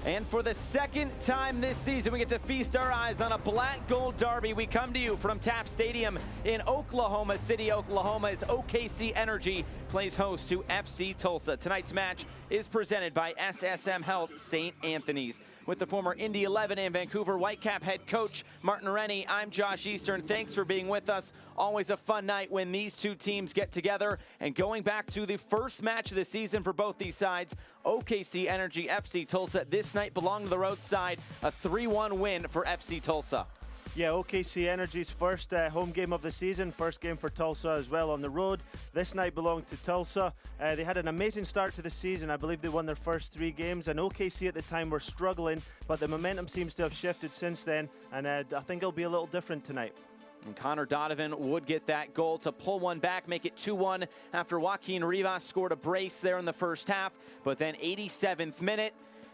And for the second time this season, we get to feast our eyes on a black-gold derby. We come to you from Taft Stadium in Oklahoma City, Oklahoma, as OKC Energy plays host to FC Tulsa. Tonight's match is presented by SSM Health St. Anthony's. With the former Indy 11 and Vancouver Whitecap head coach Martin Rennie, I'm Josh Eastern. Thanks for being with us. Always a fun night when these two teams get together. And going back to the first match of the season for both these sides, OKC Energy, FC Tulsa. This night belonged to the road side, a 3-1 win for FC Tulsa. Yeah, OKC Energy's first home game of the season, first game for Tulsa as well on the road. This night belonged to Tulsa. They had an amazing start to the season. I believe they won their first 3 games, and OKC at the time were struggling, but the momentum seems to have shifted since then, and I think it'll be a little different tonight. And Connor Donovan would get that goal to pull one back, make it 2-1 after Joaquin Rivas scored a brace there in the first half, but then 87th minute,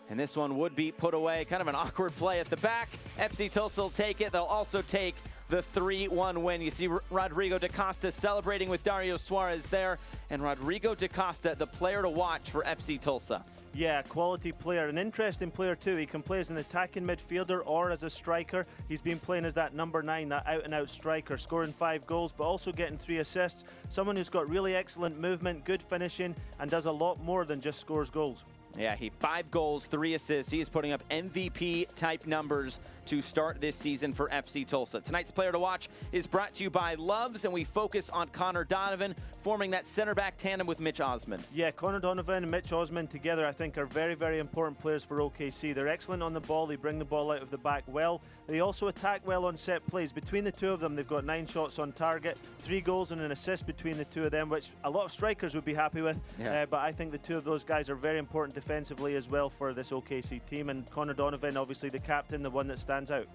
and this one would be put away. Kind of an awkward play at the back. FC Tulsa will take it. They'll also take the 3-1 win. You see Rodrigo da Costa celebrating with Dario Suarez there. And Rodrigo da Costa, the player to watch for FC Tulsa. Yeah, quality player, an interesting player too. He can play as an attacking midfielder or as a striker. He's been playing as that number 9, that out-and-out striker, scoring 5 goals, but also getting 3 assists. Someone who's got really excellent movement, good finishing, and does a lot more than just scores goals. Yeah, 5 goals, 3 assists. He is putting up MVP-type numbers to start this season for FC Tulsa. Tonight's player to watch is brought to you by Loves, and we focus on Connor Donovan, forming that center-back tandem with Mitch Osmond. Yeah, Connor Donovan and Mitch Osmond together, I think, are very, very important players for OKC. They're excellent on the ball. They bring the ball out of the back well. They also attack well on set plays. Between the two of them, they've got 9 shots on target, 3 goals and an assist between the two of them, which a lot of strikers would be happy with. Yeah. But I think the two of those guys are very important defensively as well for this OKC team. And Connor Donovan, obviously the captain, the one that stands out.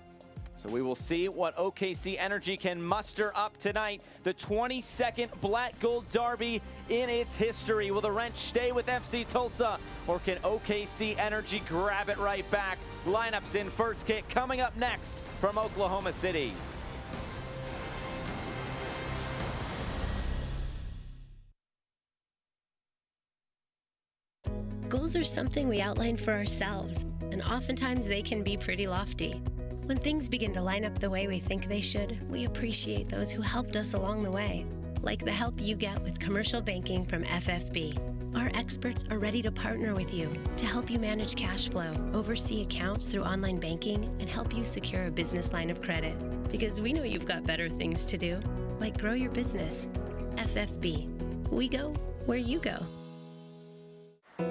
So we will see what OKC Energy can muster up tonight. The 22nd Black Gold Derby in its history. Will the wrench stay with FC Tulsa, or can OKC Energy grab it right back? Lineups in first kick coming up next from Oklahoma City. Goals are something we outline for ourselves, and oftentimes they can be pretty lofty. When things begin to line up the way we think they should, we appreciate those who helped us along the way, like the help you get with commercial banking from FFB. Our experts are ready to partner with you to help you manage cash flow, oversee accounts through online banking, and help you secure a business line of credit. Because we know you've got better things to do, like grow your business. FFB. We go where you go.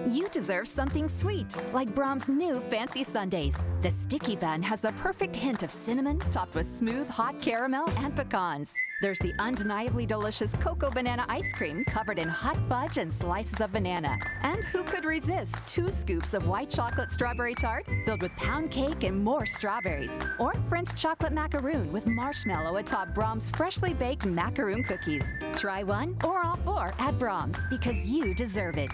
You deserve something sweet, like Brahms' new fancy sundaes. The sticky bun has the perfect hint of cinnamon, topped with smooth, hot caramel and pecans. There's the undeniably delicious cocoa banana ice cream covered in hot fudge and slices of banana. And who could resist 2 scoops of white chocolate strawberry tart filled with pound cake and more strawberries? Or French chocolate macaroon with marshmallow atop Brahms' freshly baked macaroon cookies. Try one or all 4 at Brahms, because you deserve it.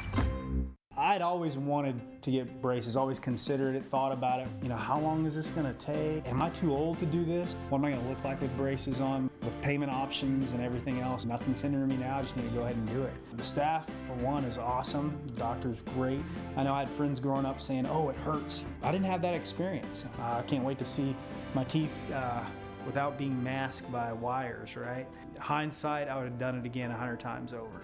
I'd always wanted to get braces, always considered it, thought about it. You know, how long is this gonna take? Am I too old to do this? What am I gonna look like with braces on? With payment options and everything else, nothing's hindering me now, I just need to go ahead and do it. The staff, for one, is awesome. The doctor's great. I know I had friends growing up saying, oh, it hurts. I didn't have that experience. I can't wait to see my teeth without being masked by wires, right? Hindsight, I would have done it again 100 times over.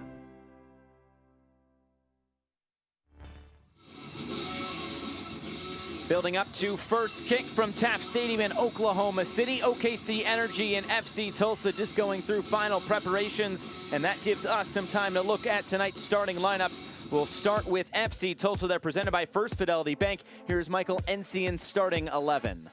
Building up to first kick from Taft Stadium in Oklahoma City. OKC Energy and FC Tulsa just going through final preparations, and that gives us some time to look at tonight's starting lineups. We'll start with FC Tulsa. They're presented by First Fidelity Bank. Here's Michael Encian's starting 11.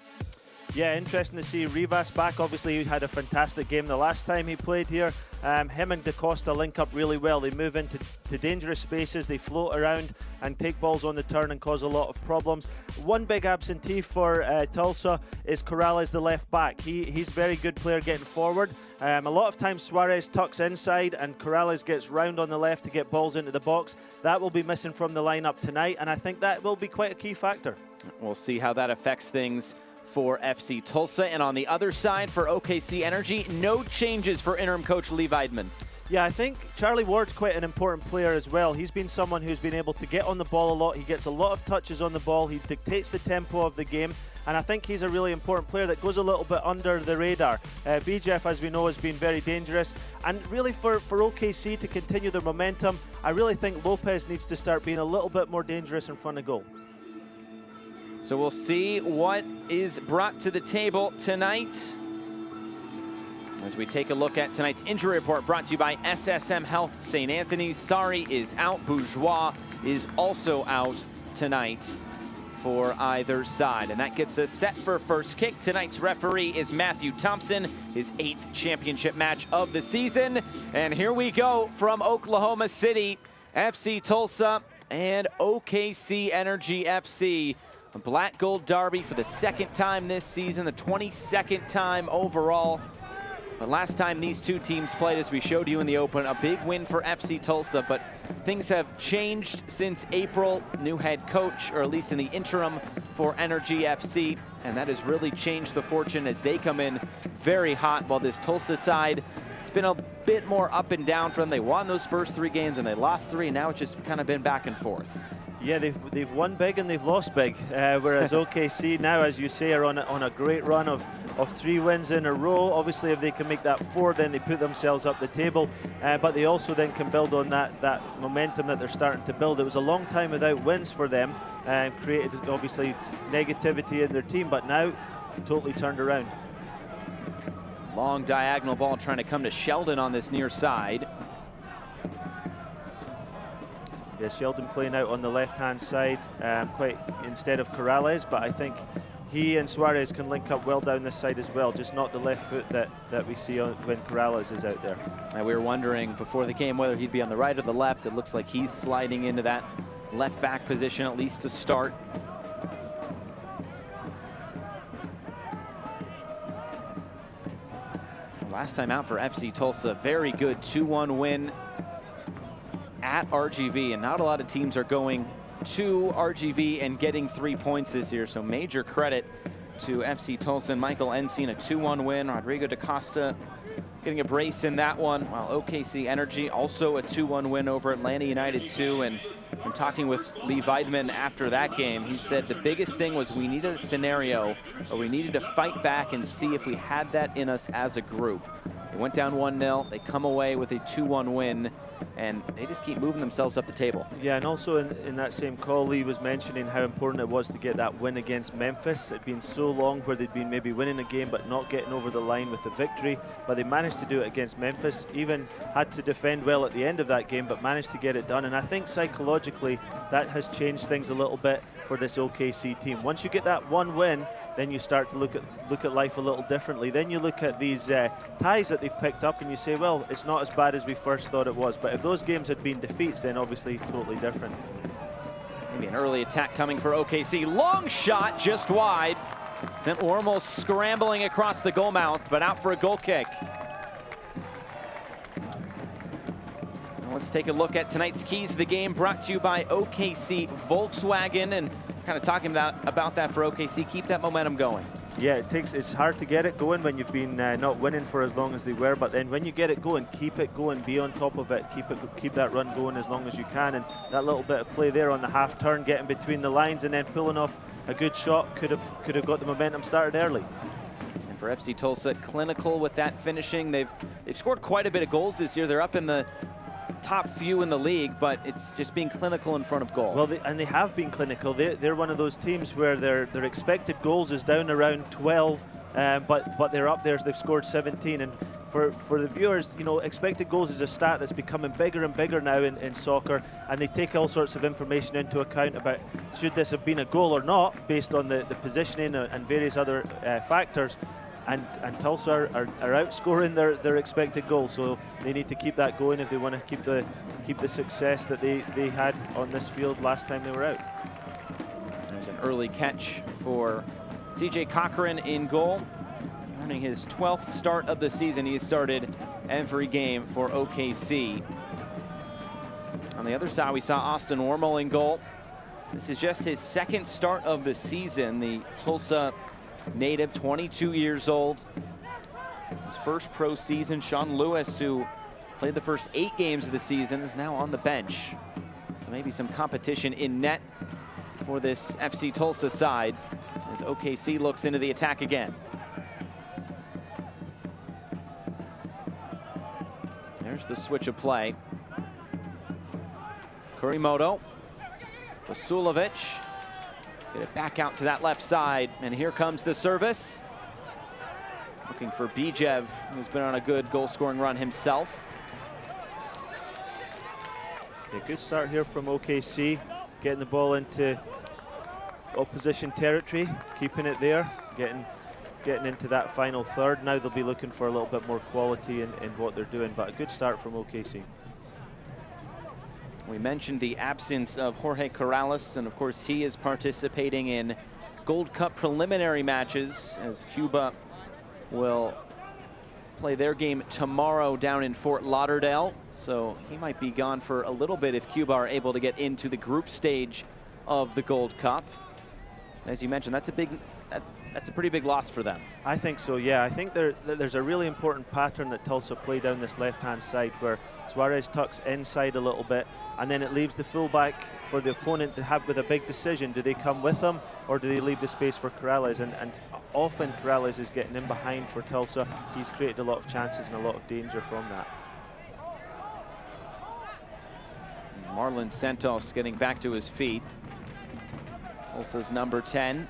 Yeah, interesting to see Rivas back. Obviously, he had a fantastic game the last time he played here. Him and da Costa link up really well. They move into dangerous spaces, they float around and take balls on the turn and cause a lot of problems. One big absentee for Tulsa is Corrales, the left back. He's a very good player getting forward. A lot of times Suarez tucks inside and Corrales gets round on the left to get balls into the box. That will be missing from the lineup tonight, and I think that will be quite a key factor. We'll see how that affects things for FC Tulsa. And on the other side for OKC Energy, no changes for interim coach Lee Weidman. Yeah, I think Charlie Ward's quite an important player as well. He's been someone who's been able to get on the ball a lot. He gets a lot of touches on the ball. He dictates the tempo of the game. And I think he's a really important player that goes a little bit under the radar. BJF, as we know, has been very dangerous. And really for OKC to continue their momentum, I really think Lopez needs to start being a little bit more dangerous in front of goal. So we'll see what is brought to the table tonight as we take a look at tonight's injury report, brought to you by SSM Health St. Anthony's. Sari is out. Bourgeois is also out tonight for either side. And that gets us set for first kick. Tonight's referee is Matthew Thompson, his 8th championship match of the season. And here we go from Oklahoma City, FC Tulsa and OKC Energy FC. A black gold derby for the 2nd time this season, the 22nd time overall. But last time these two teams played, as we showed you in the open, a big win for FC Tulsa, but things have changed since April. New head coach, or at least in the interim for Energy FC, and that has really changed the fortune as they come in very hot, while this Tulsa side, it's been a bit more up and down for them. They won those first 3 games and they lost 3, and now it's just kind of been back and forth. Yeah, they've won big and they've lost big, whereas OKC now, as you say, are on a great run of 3 wins in a row. Obviously, if they can make that 4, then they put themselves up the table, but they also then can build on that momentum that they're starting to build. It was a long time without wins for them, and created obviously negativity in their team, but now totally turned around. Long diagonal ball trying to come to Sheldon on this near side. Yeah, Sheldon playing out on the left-hand side, quite instead of Corrales, but I think he and Suarez can link up well down this side as well, just not the left foot that we see when Corrales is out there. And we were wondering before the game whether he'd be on the right or the left. It looks like he's sliding into that left back position, at least to start. Last time out for FC Tulsa, very good 2-1 win at RGV, and not a lot of teams are going to RGV and getting 3 points this year, so major credit to FC Tulsa and Michael Ensign, a 2-1 win. Rodrigo da Costa getting a brace in that one, while OKC Energy also a 2-1 win over Atlanta United 2. And I'm talking with Lee Weidman after that game. He said the biggest thing was we needed a scenario where we needed to fight back and see if we had that in us as a group. They went down 1-0, they come away with a 2-1 win, and they just keep moving themselves up the table. Yeah, and also in that same call, Lee was mentioning how important it was to get that win against Memphis. It'd been so long where they'd been maybe winning a game but not getting over the line with the victory, but they managed to do it against Memphis, even had to defend well at the end of that game, but managed to get it done. And I think psychologically that has changed things a little bit for this OKC team. Once you get that 1 win, then you start to look at life a little differently. Then you look at these ties that they've picked up and you say, well, it's not as bad as we first thought it was. But if those games had been defeats, then obviously totally different. Maybe an early attack coming for OKC. Long shot just wide. Sent Ormo scrambling across the goal mouth, but out for a goal kick. Let's take a look at tonight's keys to the game, brought to you by OKC Volkswagen, and kind of talking about that for OKC. Keep that momentum going. Yeah, it's hard to get it going when you've been not winning for as long as they were, but then when you get it going, keep it going, be on top of it, keep that run going as long as you can. And that little bit of play there on the half turn, getting between the lines and then pulling off a good shot could have got the momentum started early. And for FC Tulsa, clinical with that finishing. They've scored quite a bit of goals this year. They're up in the top few in the league, but it's just being clinical in front of goal. Well, they have been clinical. They're one of those teams where their expected goals is down around 12, but they're up there. So they've scored 17. And for the viewers, you know, expected goals is a stat that's becoming bigger and bigger now in soccer, and they take all sorts of information into account about should this have been a goal or not, based on the positioning and various other factors. And Tulsa are outscoring their expected goals, so they need to keep that going if they want to keep the success that they had on this field last time they were out. There's an early catch for CJ Cochran in goal, earning his 12th start of the season. He has started every game for OKC. On the other side, we saw Austin Wormel in goal. This is just his 2nd start of the season. The Tulsa native, 22 years old. His first pro season. Sean Lewis, who Played the first 8 games of the season, is now on the bench. So maybe some competition in net for this FC Tulsa side as OKC looks into the attack again. There's the switch of play. Kurimoto, Vasilovic, get it back out to that left side, and here comes the service. Looking for Bijev, who's been on a good goal-scoring run himself. A good start here from OKC, getting the ball into opposition territory, keeping it there, getting into that final third. Now they'll be looking for a little bit more quality in what they're doing, but a good start from OKC. We mentioned the absence of Jorge Corrales, and of course he is participating in Gold Cup preliminary matches as Cuba will play their game tomorrow down in Fort Lauderdale. So he might be gone for a little bit if Cuba are able to get into the group stage of the Gold Cup. As you mentioned, that's a pretty big loss for them. I think so, yeah. I think there's a really important pattern that Tulsa play down this left-hand side where Suarez tucks inside a little bit, and then it leaves the fullback for the opponent to have with a big decision. Do they come with him, or do they leave the space for Corrales? And often Corrales is getting in behind for Tulsa. He's created a lot of chances and a lot of danger from that. Marlon Santos getting back to his feet. Tulsa's number 10.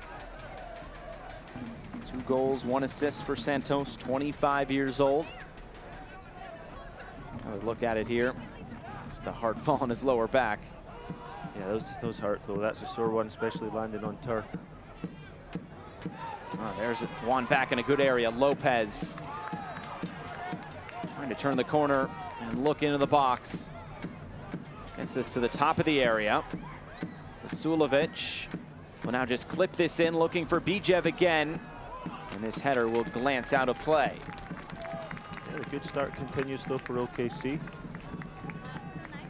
2 goals, 1 assist for Santos, 25 years old. Another look at it here. Just a hard fall on his lower back. Yeah, those hurt though. That's a sore one, especially landing on turf. Oh, there's one back in a good area. Lopez trying to turn the corner and look into the box. Gets this to the top of the area. Vasilovic will now just clip this in, looking for Bijev again. And this header will glance out of play. Yeah, the good start continues though for OKC.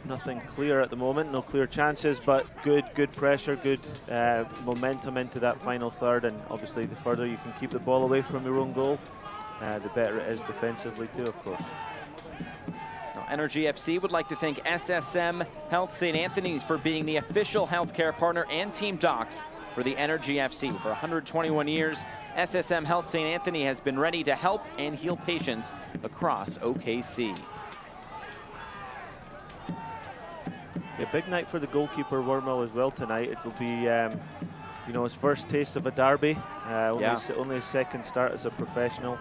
Nothing clear at the moment, no clear chances, but good pressure, good momentum into that final third. And obviously the further you can keep the ball away from your own goal, the better it is defensively too, of course. Now, Energy FC would like to thank SSM Health St. Anthony's for being the official healthcare partner and team docs for the Energy FC. For 121 years, SSM Health St. Anthony has been ready to help and heal patients across OKC. Yeah, big night for the goalkeeper Wormel as well tonight. It'll be, you know, his first taste of a derby. Only his second start as a professional,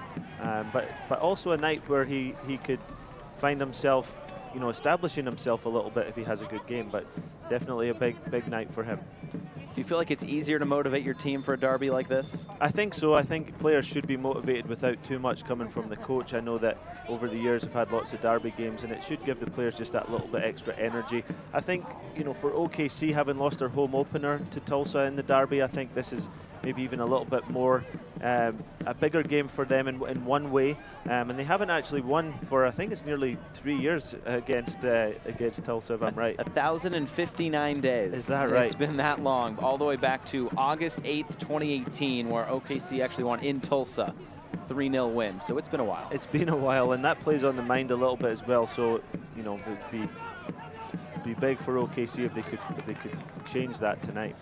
but also a night where he could find himself, you know, establishing himself a little bit if he has a good game. But definitely a big night for him. Do you feel like it's easier to motivate your team for a derby like this? I think so. I think players should be motivated without too much coming from the coach. I know that over the years I've had lots of derby games, and it should give the players just that little bit extra energy. I think, you know, for OKC, having lost their home opener to Tulsa in the derby, I think this is maybe even a little bit more a bigger game for them in one way, and they haven't actually won for, I think it's nearly 3 years against Tulsa, if I'm right. 1,059 days. Is that right? It's been that long, all the way back to August 8th, 2018, where OKC actually won in Tulsa, 3-0 win. So it's been a while. It's been a while, and that plays on the mind a little bit as well. So, you know, it'd be big for OKC if they could change that tonight.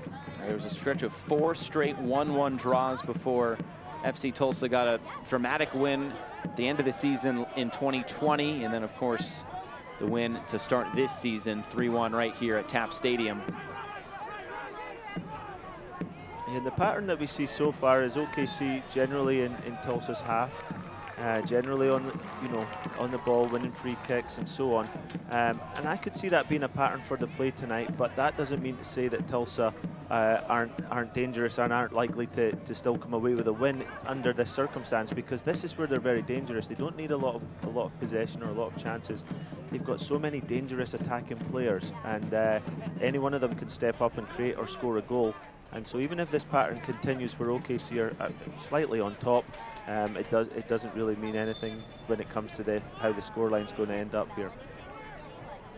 There was a stretch of 4 straight 1-1 draws before FC Tulsa got a dramatic win at the end of the season in 2020, and then of course the win to start this season, 3-1 right here at Taft Stadium. And the pattern that we see so far is OKC generally in Tulsa's half, generally on the ball, winning free kicks and so on. And I could see that being a pattern for the play tonight, but that doesn't mean to say that Tulsa aren't dangerous and aren't likely to still come away with a win under this circumstance, because this is where they're very dangerous. They don't need a lot of possession or a lot of chances. They've got so many dangerous attacking players, and any one of them can step up and create or score a goal. And so even if this pattern continues where OKC are slightly on top, it doesn't really mean anything when it comes to how the scoreline's going to end up here.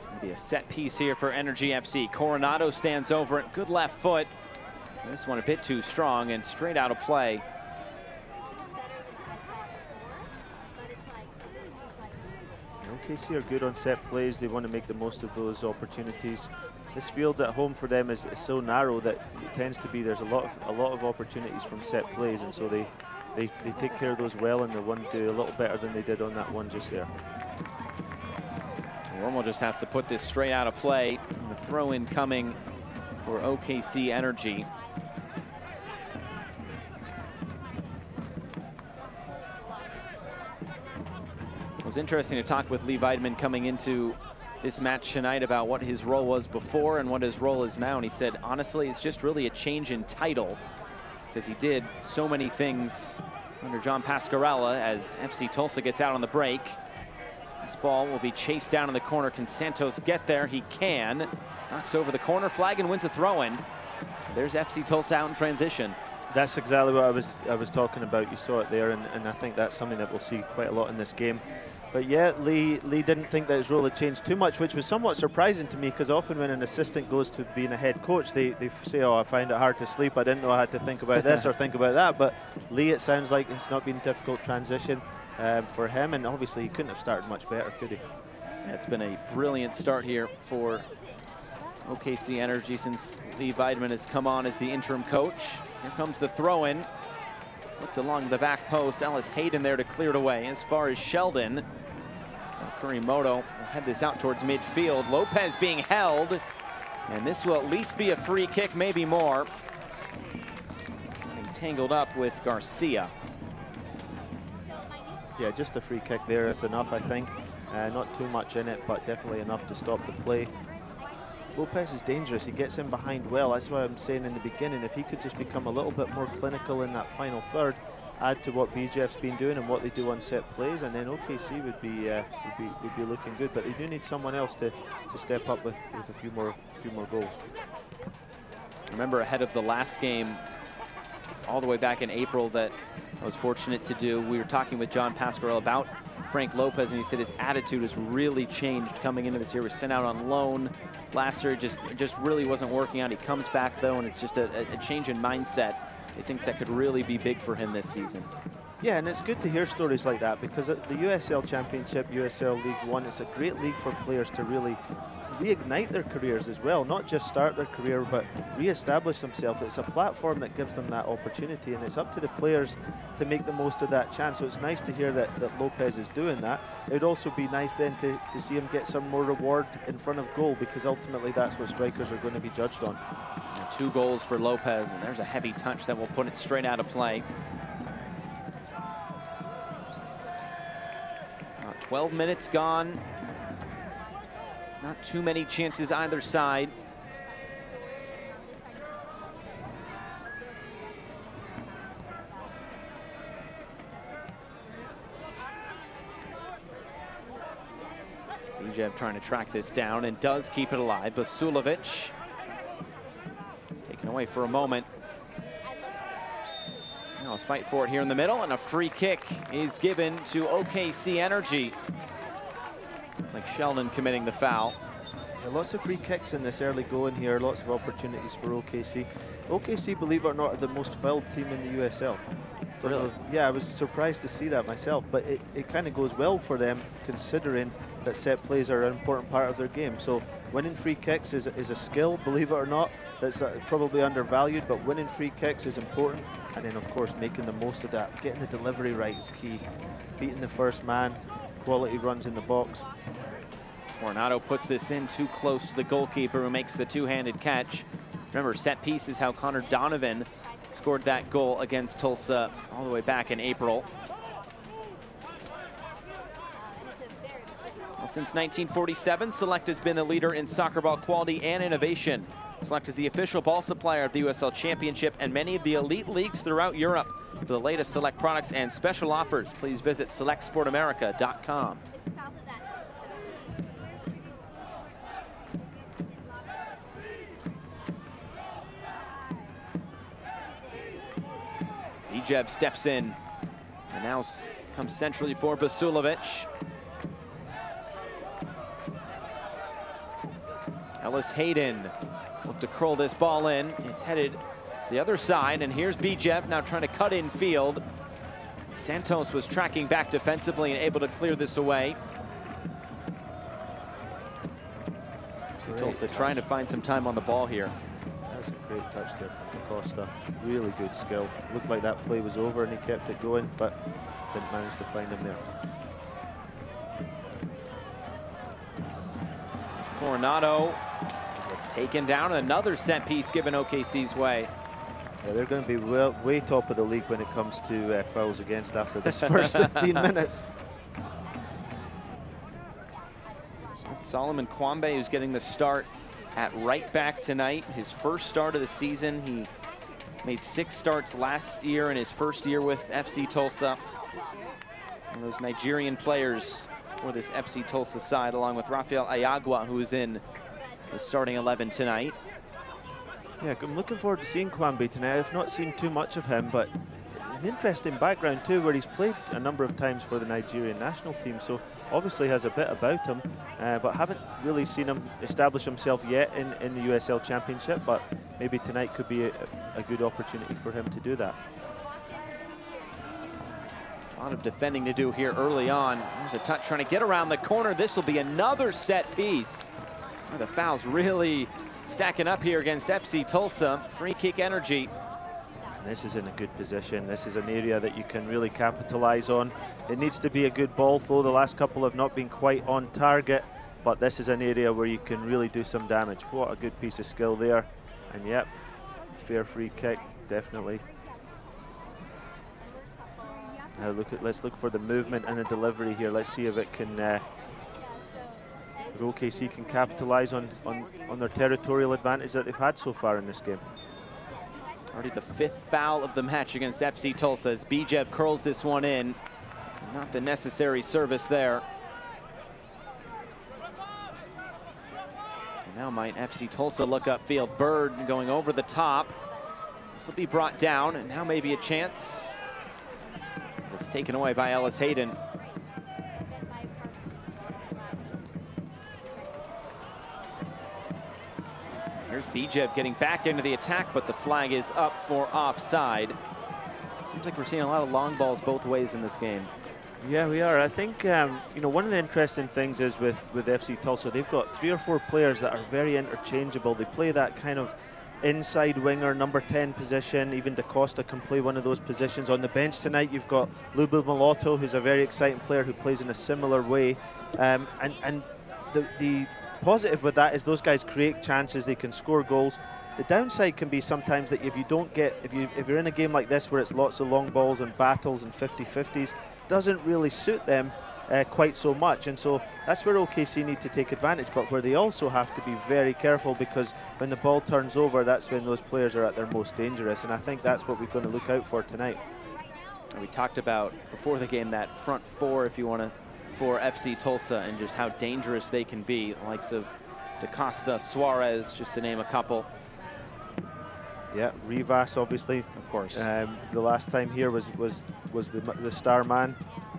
It'll be a set piece here for Energy FC. Coronado stands over it, good left foot. This one a bit too strong and straight out of play. OKC are good on set plays. They want to make the most of those opportunities. This field at home for them is so narrow that it tends to be there's a lot of opportunities from set plays, and so they take care of those well, and they want to do a little better than they did on that one just there. Wormel just has to put this straight out of play. The throw in coming for OKC Energy. It was interesting to talk with Lee Weidman coming into this match tonight about what his role was before and what his role is now. And he said, honestly, it's just really a change in title, because he did so many things under John Pascarella as FC Tulsa gets out on the break. This ball will be chased down in the corner. Can Santos get there? He can. Knocks over the corner flag and wins a throw-in. There's FC Tulsa out in transition. That's exactly what I was talking about. You saw it there, and I think that's something that we'll see quite a lot in this game. But yeah, Lee didn't think that his role had changed too much, which was somewhat surprising to me, because often when an assistant goes to being a head coach, they say, oh, I find it hard to sleep. I didn't know I had to think about this or think about that. But Lee, it sounds like it's not been a difficult transition for him, and obviously he couldn't have started much better, could he? Yeah, it's been a brilliant start here for OKC Energy since Lee Weidman has come on as the interim coach. Here comes the throw-in. Flipped along the back post. Ellis Hayden there to clear it away. As far as Sheldon, Kurimoto will head this out towards midfield. Lopez being held, and this will at least be a free kick, maybe more. Getting tangled up with Garcia. Yeah, just a free kick there is enough, I think. Not too much in it, but definitely enough to stop the play. Lopez is dangerous. He gets in behind well. That's why I'm saying in the beginning, if he could just become a little bit more clinical in that final third, add to what BJF's been doing and what they do on set plays, and then OKC would be looking good. But they do need someone else to step up with a few more goals. Remember, ahead of the last game, all the way back in April, that I was fortunate to do, we were talking with John Pascarella about Frank Lopez, and he said his attitude has really changed coming into this year. He was sent out on loan last year, just really wasn't working out. He comes back though, and it's just a change in mindset. He thinks that could really be big for him this season. Yeah, and it's good to hear stories like that, because at the USL Championship, USL League One, it's a great league for players to really reignite their careers as well, not just start their career, but re-establish themselves. It's a platform that gives them that opportunity, and it's up to the players to make the most of that chance. So it's nice to hear that Lopez is doing that. It would also be nice then to see him get some more reward in front of goal, because ultimately that's what strikers are going to be judged on. And 2 goals for Lopez, and there's a heavy touch that will put it straight out of play. 12 minutes gone. Not too many chances either side. Bijev trying to track this down and does keep it alive. Basulovic is taken away for a moment. Now a fight for it here in the middle, and a free kick is given to OKC Energy. Looks like Sheldon committing the foul. Yeah, lots of free kicks in this early going here, lots of opportunities for OKC. OKC, believe it or not, are the most fouled team in the USL. Really? Yeah, I was surprised to see that myself, but it kind of goes well for them, considering that set plays are an important part of their game. So winning free kicks is a skill, believe it or not, that's probably undervalued, but winning free kicks is important. And then, of course, making the most of that. Getting the delivery right is key. Beating the first man, quality runs in the box. Coronado puts this in too close to the goalkeeper, who makes the two-handed catch. Remember, set piece is how Connor Donovan scored that goal against Tulsa all the way back in April. Well, since 1947, Select has been the leader in soccer ball quality and innovation. Select is the official ball supplier of the USL Championship and many of the elite leagues throughout Europe. For the latest Select products and special offers, please visit selectsportamerica.com. Bijev steps in and now comes centrally for Basulovic. Ellis Hayden look to curl this ball in. It's headed to the other side, and here's Bijev now trying to cut in field. Santos was tracking back defensively and able to clear this away. Tulsa trying to find some time on the ball here. That's a great touch there from DaCosta. Really good skill. Looked like that play was over and he kept it going, but didn't manage to find him there. There's Coronado. Gets taken down. Another set piece given OKC's way. Yeah, they're going to be way top of the league when it comes to fouls against after this first 15 minutes. Solomon Kwambe, who's getting the start at right back tonight. His first start of the season. He made 6 starts last year in his first year with FC Tulsa. One of those Nigerian players for this FC Tulsa side, along with Rafael Ayagwa, who is in the starting 11 tonight. Yeah, I'm looking forward to seeing Kwambe tonight. I've not seen too much of him, but an interesting background too, where he's played a number of times for the Nigerian national team, so obviously has a bit about him, but haven't really seen him establish himself yet in the USL Championship, but maybe tonight could be a good opportunity for him to do that. A lot of defending to do here early on. There's a touch trying to get around the corner. This will be another set piece. The foul's really stacking up here against FC Tulsa. Free kick energy. And this is in a good position. This is an area that you can really capitalize on. It needs to be a good ball, though the last couple have not been quite on target, but this is an area where you can really do some damage. What a good piece of skill there. And yep, fair free kick, definitely. Now let's look for the movement and the delivery here. Let's see if it can if OKC can capitalize on their territorial advantage that they've had so far in this game. Already the 5th foul of the match against FC Tulsa as Bijev curls this one in. Not the necessary service there. And now might FC Tulsa look upfield. Bird going over the top. This will be brought down, and now maybe a chance. It's taken away by Ellis Hayden. Here's Bijev getting back into the attack, but the flag is up for offside. Seems like we're seeing a lot of long balls both ways in this game. Yeah, we are. I think, you know, one of the interesting things is with FC Tulsa, they've got 3 or 4 players that are very interchangeable. They play that kind of inside winger, number 10 position. Even DaCosta can play one of those positions. On the bench tonight, you've got Lubu Maloto, who's a very exciting player who plays in a similar way. And the positive with that is those guys create chances, they can score goals. The downside can be sometimes that if you don't get, if you're in a game like this where it's lots of long balls and battles and 50-50s, doesn't really suit them quite so much, and so that's where OKC need to take advantage, but where they also have to be very careful, because when the ball turns over, that's when those players are at their most dangerous, and I think that's what we're going to look out for tonight. And we talked about before the game that front 4, if you want to, for FC Tulsa, and just how dangerous they can be, the likes of DaCosta, Suarez, just to name a couple. Yeah, Rivas, obviously, of course. The last time here was the star man,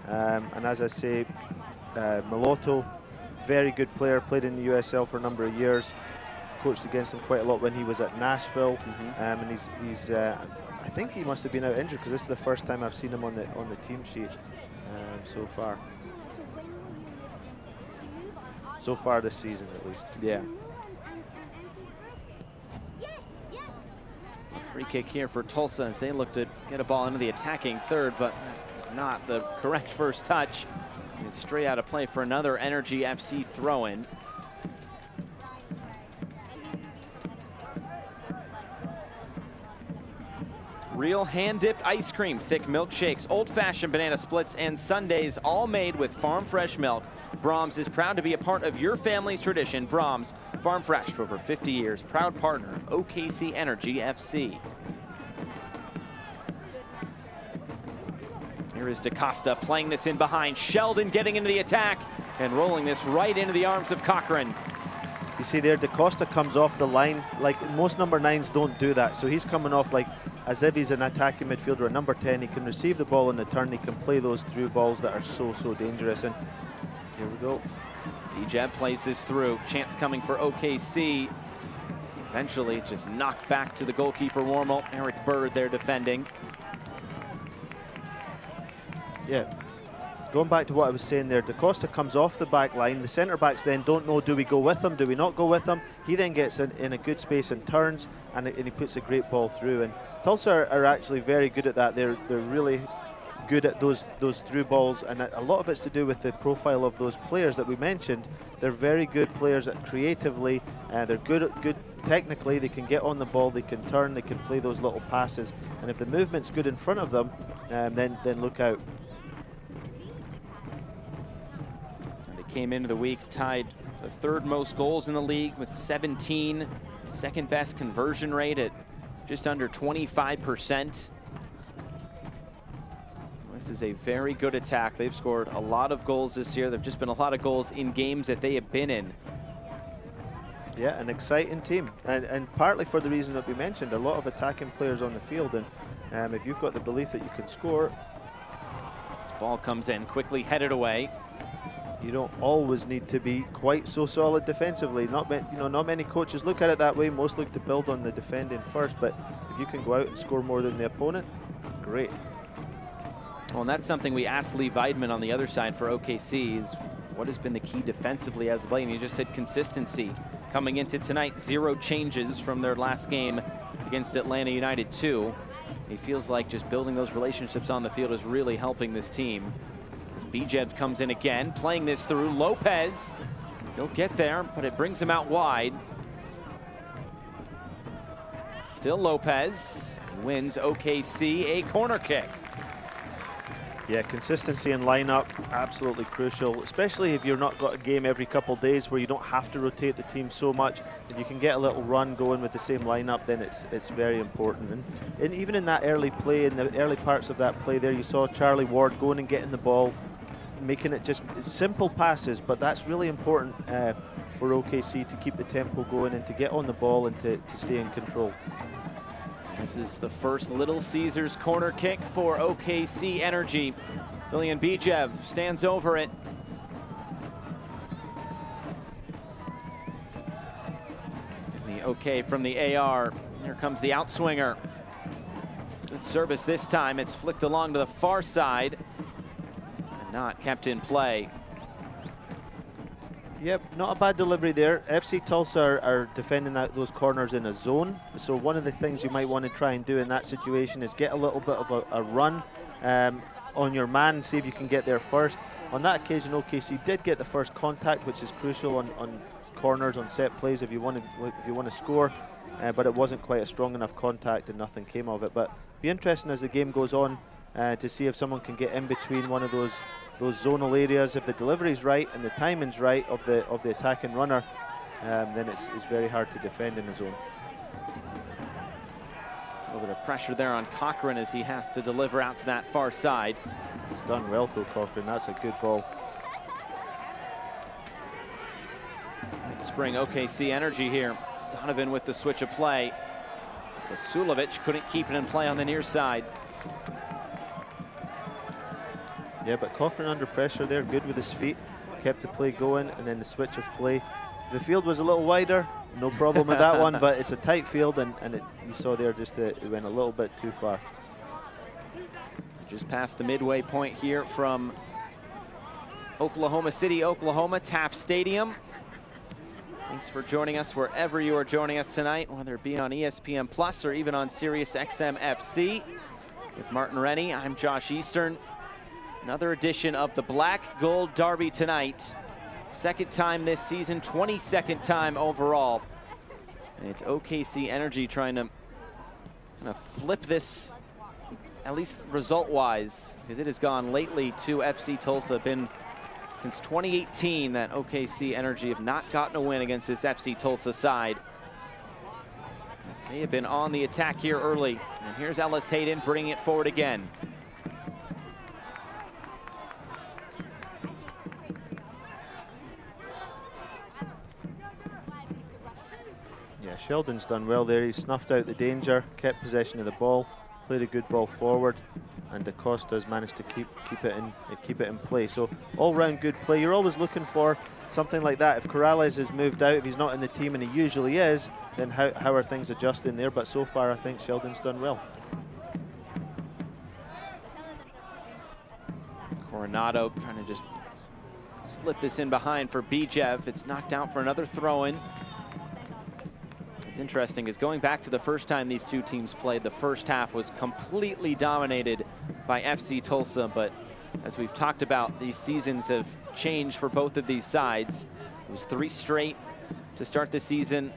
and as I say, Maloto, very good player, played in the USL for a number of years, coached against him quite a lot when he was at Nashville, and he's I think he must have been out injured, because this is the first time I've seen him on the team sheet so far. So far this season, at least. Yeah. A free kick here for Tulsa as they look to get a ball into the attacking third, but it's not the correct first touch. It's straight out of play for another Energy FC throw-in. Real hand-dipped ice cream, thick milkshakes, old-fashioned banana splits, and sundaes, all made with farm fresh milk. Brahms is proud to be a part of your family's tradition. Brahms, farm fresh for over 50 years, proud partner of OKC Energy FC. Here is DaCosta playing this in behind. Sheldon getting into the attack and rolling this right into the arms of Cochran. You see there, DaCosta comes off the line, like most number 9s don't do that. So he's coming off like as if he's an attacking midfielder. A number 10, he can receive the ball in the turn, he can play those through balls that are so dangerous. And here we go. Bijev plays this through. Chance coming for OKC. Eventually, it's just knocked back to the goalkeeper, Warmel. Eric Bird there defending. Yeah, going back to what I was saying there, DaCosta comes off the back line. The centre backs then don't know, do we go with him, do we not go with him? He then gets in a good space and turns, and he puts a great ball through. And Tulsa are actually very good at that. They're really good at those through balls, and a lot of it's to do with the profile of those players that we mentioned. They're very good players that creatively, they're good technically, they can get on the ball, they can turn, they can play those little passes, and if the movement's good in front of them, then look out. And they came into the week tied the third most goals in the league with 17, second best conversion rate at just under 25%. This is a very good attack. They've scored a lot of goals this year. There've just been a lot of goals in games that they have been in. Yeah, an exciting team, and partly for the reason that we mentioned, a lot of attacking players on the field, and if you've got the belief that you can score. This ball comes in, quickly headed away. You don't always need to be quite so solid defensively. Not many coaches look at it that way. Most look to build on the defending first, but if you can go out and score more than the opponent, great. Well, and that's something we asked Lee Weidman on the other side for OKC is what has been the key defensively as of late? And he just said consistency. Coming into tonight, 0 changes from their last game against Atlanta United 2. He feels like just building those relationships on the field is really helping this team. As Bijev comes in again, playing this through Lopez. He'll get there, but it brings him out wide. Still Lopez wins OKC a corner kick. Yeah, consistency in lineup, absolutely crucial, especially if you're not got a game every couple days where you don't have to rotate the team so much. If you can get a little run going with the same lineup, then it's very important. And even in that early play, in the early parts of that play there, you saw Charlie Ward going and getting the ball, making it just simple passes, but that's really important for OKC to keep the tempo going and to get on the ball and to stay in control. This is the first Little Caesars corner kick for OKC Energy. Billion Bijev stands over it. And the OK from the AR. Here comes the outswinger. Good service this time. It's flicked along to the far side and not kept in play. Yep, not a bad delivery there. FC Tulsa are defending out those corners in a zone. So one of the things you might want to try and do in that situation is get a little bit of a run on your man, see if you can get there first. On that occasion, OKC did get the first contact, which is crucial on corners, on set plays if you want to score. But it wasn't quite a strong enough contact and nothing came of it. But be interesting as the game goes on to see if someone can get in between one of those zonal areas. If the delivery's right and the timing's right of the attacking runner, then it's very hard to defend in the zone. A little bit of pressure there on Cochran as he has to deliver out to that far side. He's done well though, Cochran. That's a good ball. Spring OKC Energy here. Donovan with the switch of play. Vasilovic couldn't keep it in play on the near side. Yeah, but Cochran under pressure there, good with his feet, kept the play going, and then the switch of play. If the field was a little wider, no problem with that one, but it's a tight field, and you saw there just it went a little bit too far. Just past the midway point here from Oklahoma City, Oklahoma, Taft Stadium. Thanks for joining us wherever you are joining us tonight, whether it be on ESPN Plus or even on Sirius XM FC. With Martin Rennie, I'm Josh Eastern. Another edition of the Black Gold Derby tonight. Second time this season, 22nd time overall. And it's OKC Energy trying to kind of flip this, at least result-wise, because it has gone lately to FC Tulsa. Been since 2018 that OKC Energy have not gotten a win against this FC Tulsa side. They have been on the attack here early. And here's Ellis Hayden bringing it forward again. Yeah, Sheldon's done well there. He snuffed out the danger, kept possession of the ball, played a good ball forward, and DaCosta's managed to keep it in play. So all-round good play. You're always looking for something like that. If Corrales has moved out, if he's not in the team, and he usually is, then how are things adjusting there? But so far, I think Sheldon's done well. Coronado trying to just slip this in behind for Bijev. It's knocked out for another throw-in. What's interesting is going back to the first time these two teams played, the first half was completely dominated by FC Tulsa, but as we've talked about, these seasons have changed for both of these sides. It was 3 straight to start the season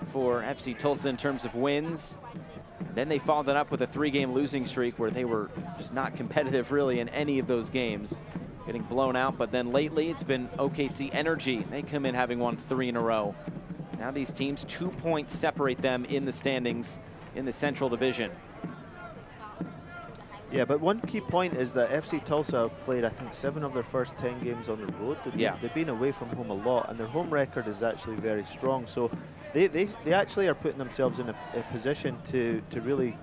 for FC Tulsa in terms of wins. And then they followed it up with a 3-game losing streak where they were just not competitive really in any of those games, getting blown out. But then lately it's been OKC Energy. They come in having won 3 in a row. Now these teams, 2 points separate them in the standings in the Central Division. Yeah, but one key point is that FC Tulsa have played, I think, 7 of their first 10 games on the road. They've been away from home a lot, and their home record is actually very strong. So they actually are putting themselves in a position to really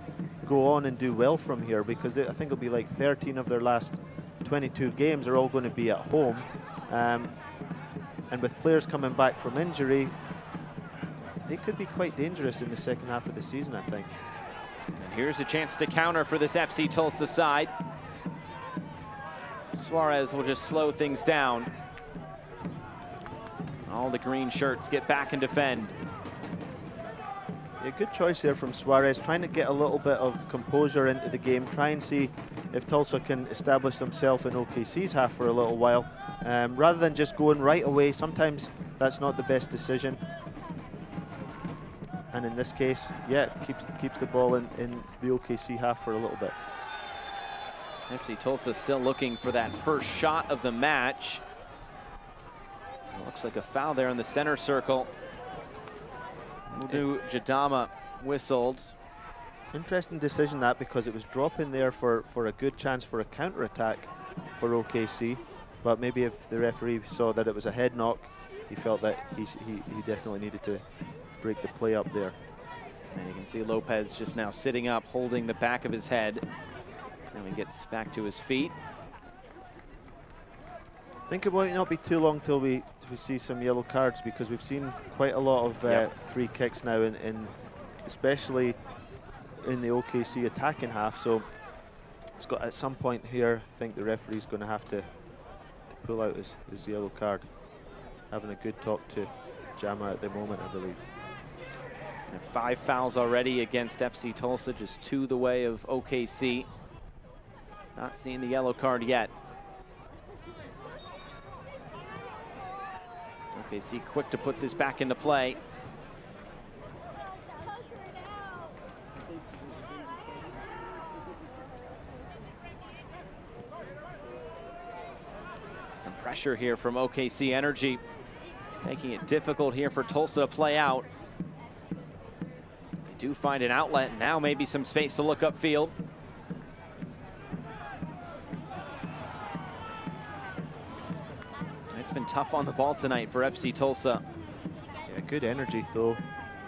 go on and do well from here, because I think it'll be like 13 of their last 22 games are all going to be at home. And with players coming back from injury, they could be quite dangerous in the second half of the season, I think. And here's a chance to counter for this FC Tulsa side. Suarez will just slow things down. All the green shirts get back and defend. Yeah, good choice there from Suarez, trying to get a little bit of composure into the game, try and see if Tulsa can establish themselves in OKC's half for a little while. Rather than just going right away, sometimes that's not the best decision. And in this case, yeah, keeps the ball in the OKC half for a little bit. FC Tulsa still looking for that first shot of the match. It looks like a foul there in the center circle. Mudu Jadama whistled. Interesting decision that, because it was dropping there for a good chance for a counter-attack for OKC. But maybe if the referee saw that it was a head knock, he felt that he definitely needed to break the play up there. And you can see Lopez just now sitting up, holding the back of his head. And he gets back to his feet. I think it might not be too long till we see some yellow cards, because we've seen quite a lot of free kicks now, in especially in the OKC attacking half. So it's got, at some point here, I think the referee's going to have to pull out his yellow card. Having a good talk to Jama at the moment, I believe. And 5 fouls already against FC Tulsa, just 2 the way of OKC. Not seeing the yellow card yet. OKC quick to put this back into play. Some pressure here from OKC Energy, making it difficult here for Tulsa to play out. They do find an outlet, now maybe some space to look upfield. It's been tough on the ball tonight for FC Tulsa. Yeah, good energy though.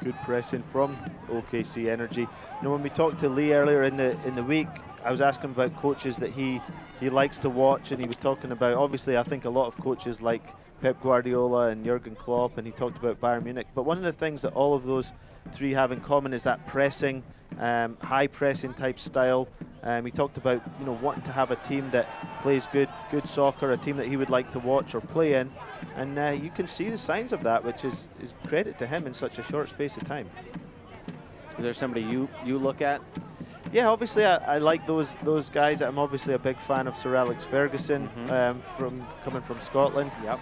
Good pressing from OKC Energy. You know, when we talked to Lee earlier in the week, I was asking about coaches that he likes to watch, and he was talking about, obviously I think a lot of coaches like Pep Guardiola and Jurgen Klopp, and he talked about Bayern Munich. But one of the things that all of those 3 have in common is that pressing, high pressing type style. He talked about, you know, wanting to have a team that plays good soccer, a team that he would like to watch or play in, and you can see the signs of that, which is credit to him in such a short space of time. Is there somebody you look at? Yeah, obviously I like those guys. I'm obviously a big fan of Sir Alex Ferguson, coming from Scotland. Yep.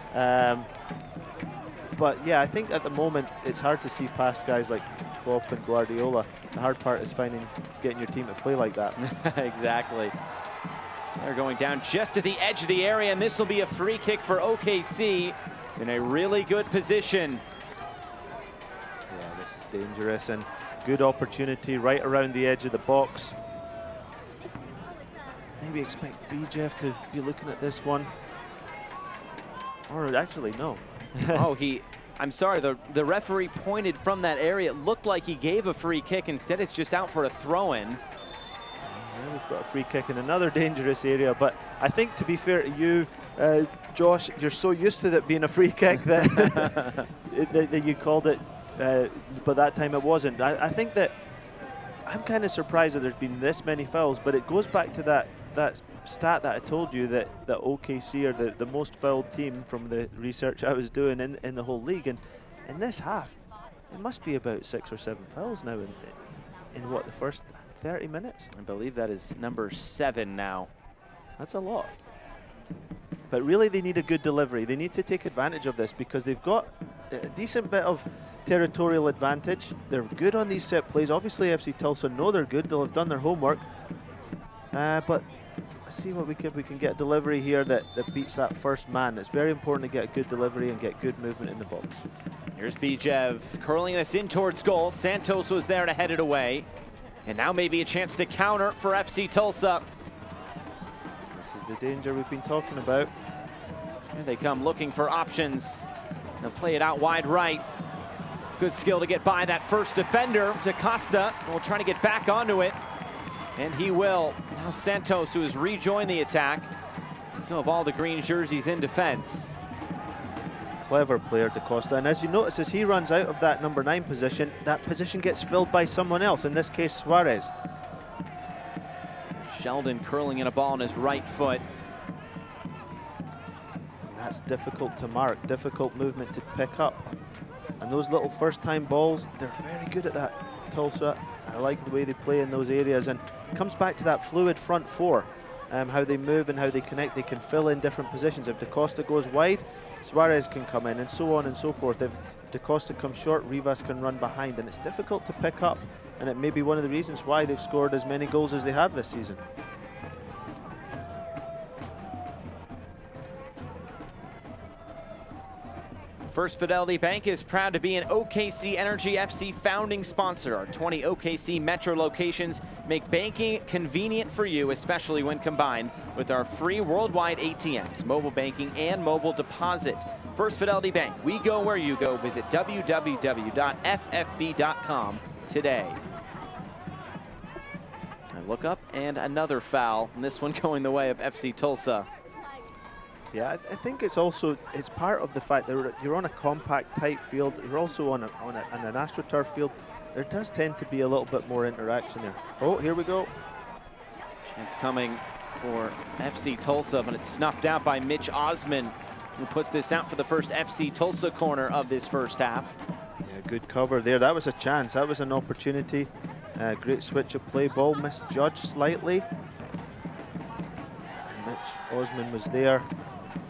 But yeah, I think at the moment it's hard to see past guys like Klopp and Guardiola. The hard part is getting your team to play like that. Exactly. They're going down just to the edge of the area, and this will be a free kick for OKC in a really good position. Yeah, this is dangerous, and good opportunity right around the edge of the box. Maybe expect Bijev to be looking at this one. Or actually, no. Oh, I'm sorry, the referee pointed from that area. It looked like he gave a free kick. Instead, it's just out for a throw-in. Yeah, we've got a free kick in another dangerous area, but I think, to be fair to you, Josh, you're so used to that being a free kick that, that you called it, but that time it wasn't. I think that I'm kind of surprised that there's been this many fouls, but it goes back to that stat that I told you that OKC are the most fouled team from the research I was doing in the whole league. And in this half, it must be about 6 or 7 fouls now in what, the first 30 minutes? I believe that is number 7 now. That's a lot. But really, they need a good delivery. They need to take advantage of this because they've got a decent bit of territorial advantage. They're good on these set plays. Obviously, FC Tulsa know they're good. They'll have done their homework. But let's see what we can get a delivery here that beats that first man. It's very important to get a good delivery and get good movement in the box. Here's Bijev curling this in towards goal. Santos was there to head it away. And now maybe a chance to counter for FC Tulsa. This is the danger we've been talking about. Here they come looking for options. They'll play it out wide right. Good skill to get by that first defender. DaCosta will try to get back onto it. And he will. Now Santos, who has rejoined the attack. So have all the green jerseys in defense. Clever player, DaCosta. And as you notice, as he runs out of that number 9 position, that position gets filled by someone else, in this case, Suarez. Sheldon curling in a ball on his right foot. And that's difficult to mark, difficult movement to pick up. And those little first-time balls, they're very good at that, Tulsa. I like the way they play in those areas. And it comes back to that fluid front four, how they move and how they connect. They can fill in different positions. If DaCosta goes wide, Suarez can come in, and so on and so forth. If DaCosta comes short, Rivas can run behind. And it's difficult to pick up. And it may be one of the reasons why they've scored as many goals as they have this season. First Fidelity Bank is proud to be an OKC Energy FC founding sponsor. Our 20 OKC Metro locations make banking convenient for you, especially when combined with our free worldwide ATMs, mobile banking, and mobile deposit. First Fidelity Bank, we go where you go. Visit www.ffb.com today. I look up, and another foul, and this one going the way of FC Tulsa. Yeah, I think it's part of the fact that you're on a compact, tight field. You're also on an AstroTurf field. There does tend to be a little bit more interaction there. Oh, here we go. Chance coming for FC Tulsa, but it's snuffed out by Mitch Osman, who puts this out for the first FC Tulsa corner of this first half. Yeah, good cover there. That was a chance. That was an opportunity. Great switch of play. Ball misjudged slightly. And Mitch Osman was there.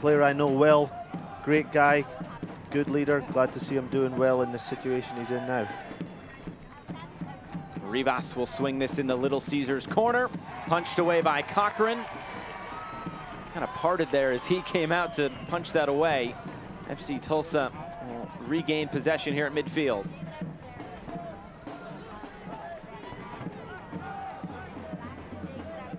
Player I know well, great guy, good leader. Glad to see him doing well in the situation he's in now. Rivas will swing this in the Little Caesars corner, punched away by Cochran. Kind of parted there as he came out to punch that away. FC Tulsa will regain possession here at midfield.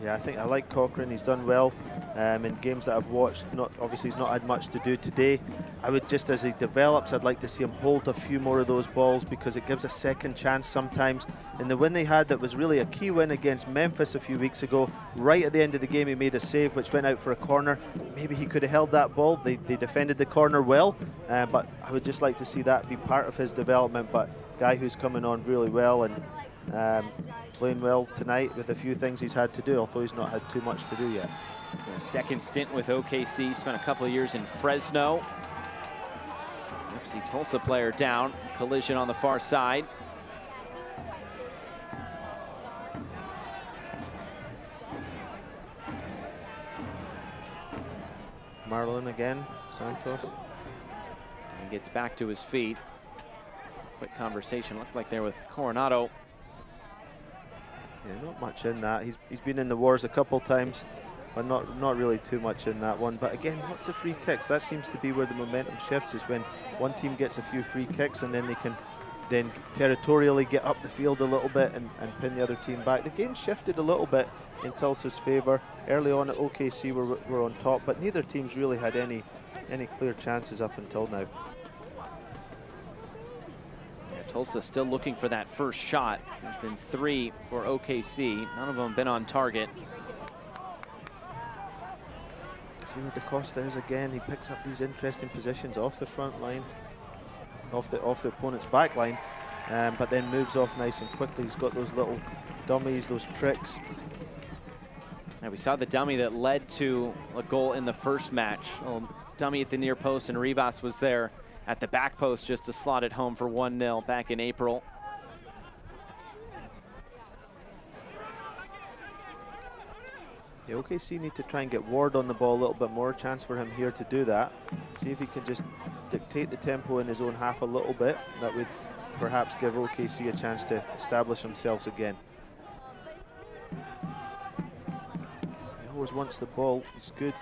Yeah, I think I like Cochran. He's done well in games that I've watched. Obviously, he's not had much to do today. I would just, as he develops, I'd like to see him hold a few more of those balls because it gives a second chance sometimes. In the win they had, that was really a key win against Memphis a few weeks ago. Right at the end of the game, he made a save which went out for a corner. Maybe he could have held that ball. They defended the corner well, but I would just like to see that be part of his development. But guy who's coming on really well and playing well tonight with a few things he's had to do, although he's not had too much to do yet. A second stint with OKC, spent a couple of years in Fresno. FC Tulsa player down, collision on the far side. Marlon again, Santos. He gets back to his feet. Quick conversation, looked like there with Coronado. Yeah, not much in that. He's been in the wars a couple times, but not really too much in that one. But again, lots of free kicks. That seems to be where the momentum shifts, is when one team gets a few free kicks and then they can then territorially get up the field a little bit and pin the other team back. The game shifted a little bit in Tulsa's favour. Early on at OKC were on top, but neither team's really had any clear chances up until now. Tulsa still looking for that first shot. There's been 3 for OKC. None of them have been on target. See where DaCosta is again. He picks up these interesting positions off the front line, off the opponent's back line, but then moves off nice and quickly. He's got those little dummies, those tricks. And we saw the dummy that led to a goal in the first match. A dummy at the near post, and Rivas was there at the back post just to slot it home for 1-0 back in April. The OKC need to try and get Ward on the ball a little bit more. Chance for him here to do that. See if he can just dictate the tempo in his own half a little bit. That would perhaps give OKC a chance to establish themselves again. He always wants the ball. He's good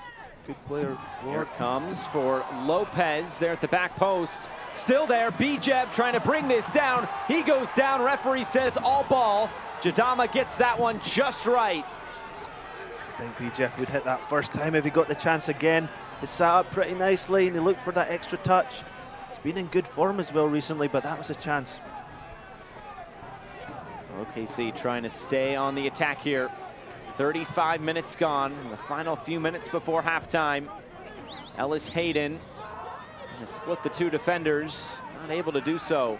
player. Here it comes for Lopez there at the back post. Still there, Bijeb trying to bring this down. He goes down, referee says all ball. Jadama gets that one just right. I think Bijeb would hit that first time if he got the chance again. He sat up pretty nicely and he looked for that extra touch. He's been in good form as well recently, but that was a chance. OKC trying to stay on the attack here. 35 minutes gone, the final few minutes before halftime. Ellis Hayden has split the two defenders, not able to do so.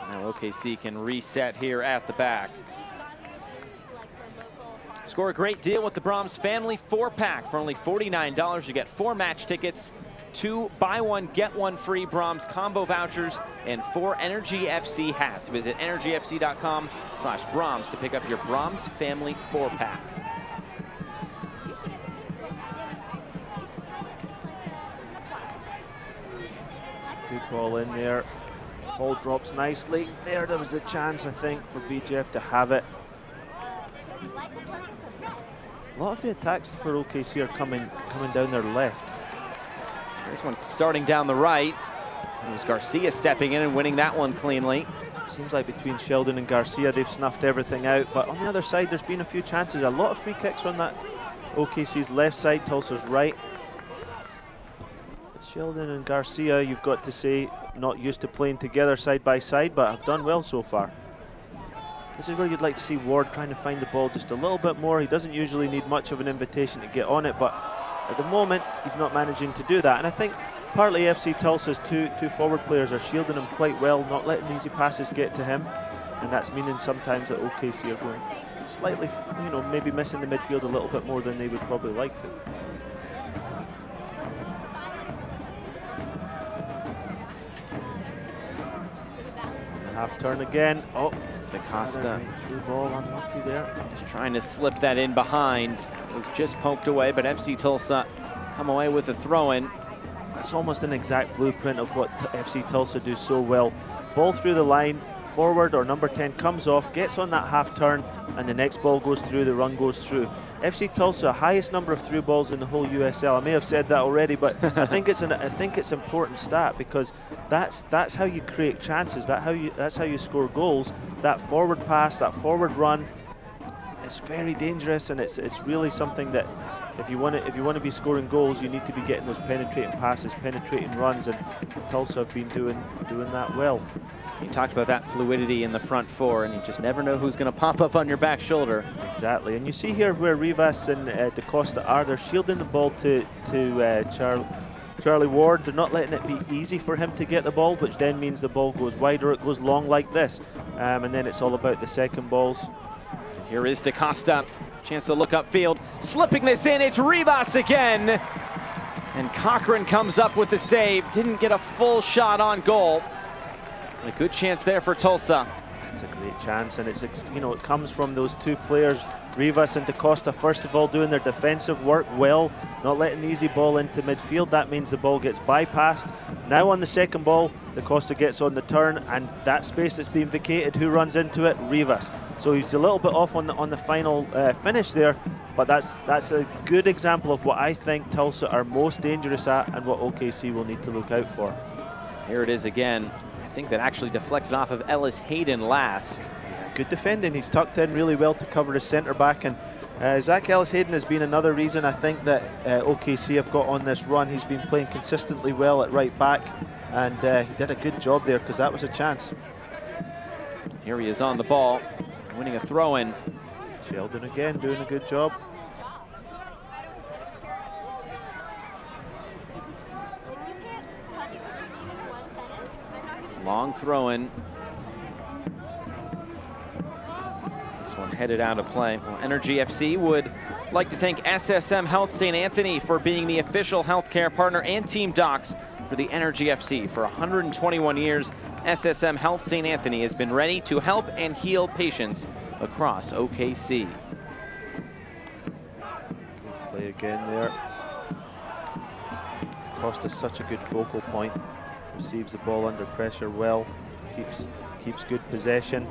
Now OKC can reset here at the back. Score a great deal with the Brahms Family 4-pack. For only $49, you get 4 match tickets, 2 buy one, get one free Brahms combo vouchers, and 4 Energy FC hats. Visit energyfc.com/Brahms to pick up your Brahms Family 4-pack. Good ball in there. Ball drops nicely. There was the chance, I think, for BJF to have it. A lot of the attacks for OKC are coming down their left. There's one starting down the right. It was Garcia stepping in and winning that one cleanly. It seems like between Sheldon and Garcia, they've snuffed everything out. But on the other side, there's been a few chances. A lot of free kicks on that OKC's left side, Tulsa's right. But Sheldon and Garcia, you've got to say, not used to playing together side by side, but have done well so far. This is where you'd like to see Ward trying to find the ball just a little bit more. He doesn't usually need much of an invitation to get on it, but at the moment, he's not managing to do that. And I think partly FC Tulsa's two forward players are shielding him quite well, not letting easy passes get to him. And that's meaning sometimes that OKC are going slightly, maybe missing the midfield a little bit more than they would probably like to. Half turn again. Oh, DaCosta through ball, unlucky there. just trying to slip that in behind. It was just poked away, but FC Tulsa come away with a throw-in. That's almost an exact blueprint of what FC Tulsa do so well. Ball through the line, forward or number 10 comes off, gets on that half turn, and the next ball goes through, the run goes through. FC Tulsa, highest number of through balls in the whole USL. I may have said that already, but I think it's an important stat, because that's how you create chances. That's how you score goals. That forward pass, that forward run, it's very dangerous, and it's really something that if you want to be scoring goals, you need to be getting those penetrating passes, penetrating runs, and Tulsa have been doing that well. You talked about that fluidity in the front four, and you just never know who's going to pop up on your back shoulder. Exactly, and you see here where Rivas and DaCosta are. They're shielding the ball to Charlie Ward. They're not letting it be easy for him to get the ball, which then means the ball goes wide or it goes long like this. And then it's all about the second balls. Here is DaCosta. Chance to look upfield. Slipping this in, it's Rivas again. And Cochran comes up with the save. Didn't get a full shot on goal. A good chance there for Tulsa. That's a great chance, and it comes from those two players, Rivas and DaCosta, first of all doing their defensive work well, not letting the easy ball into midfield. That means the ball gets bypassed. Now on the second ball, DaCosta gets on the turn, and that space that's been vacated, who runs into it? Rivas. So he's a little bit off on the final finish there, but that's a good example of what I think Tulsa are most dangerous at, and what OKC will need to look out for. Here it is again. I think that actually deflected off of Ellis Hayden last. Yeah, good defending. He's tucked in really well to cover his centre back, and Zach Ellis Hayden has been another reason I think that OKC have got on this run. He's been playing consistently well at right back, and he did a good job there, because that was a chance. Here he is on the ball, winning a throw-in. Sheldon again doing a good job. Long throw-in. This one headed out of play. Well, Energy FC would like to thank SSM Health St. Anthony for being the official healthcare partner and Team Docs for the Energy FC. For 121 years, SSM Health St. Anthony has been ready to help and heal patients across OKC. Good play again there. Costa's such a good focal point. Receives the ball under pressure well. Keeps good possession.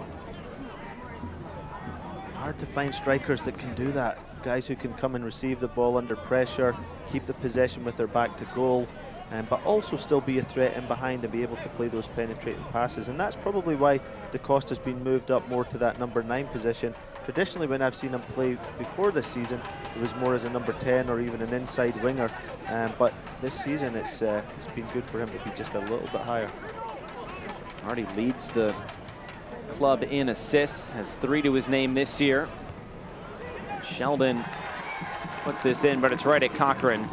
Hard to find strikers that can do that. Guys who can come and receive the ball under pressure, keep the possession with their back to goal, but also still be a threat in behind and be able to play those penetrating passes. And that's probably why DaCosta's been moved up more to that number 9 position. Traditionally, when I've seen him play before this season, it was more as a number 10 or even an inside winger. But this season, it's been good for him to be just a little bit higher. Already leads the club in assists, has 3 to his name this year. Sheldon puts this in, but it's right at Cochran.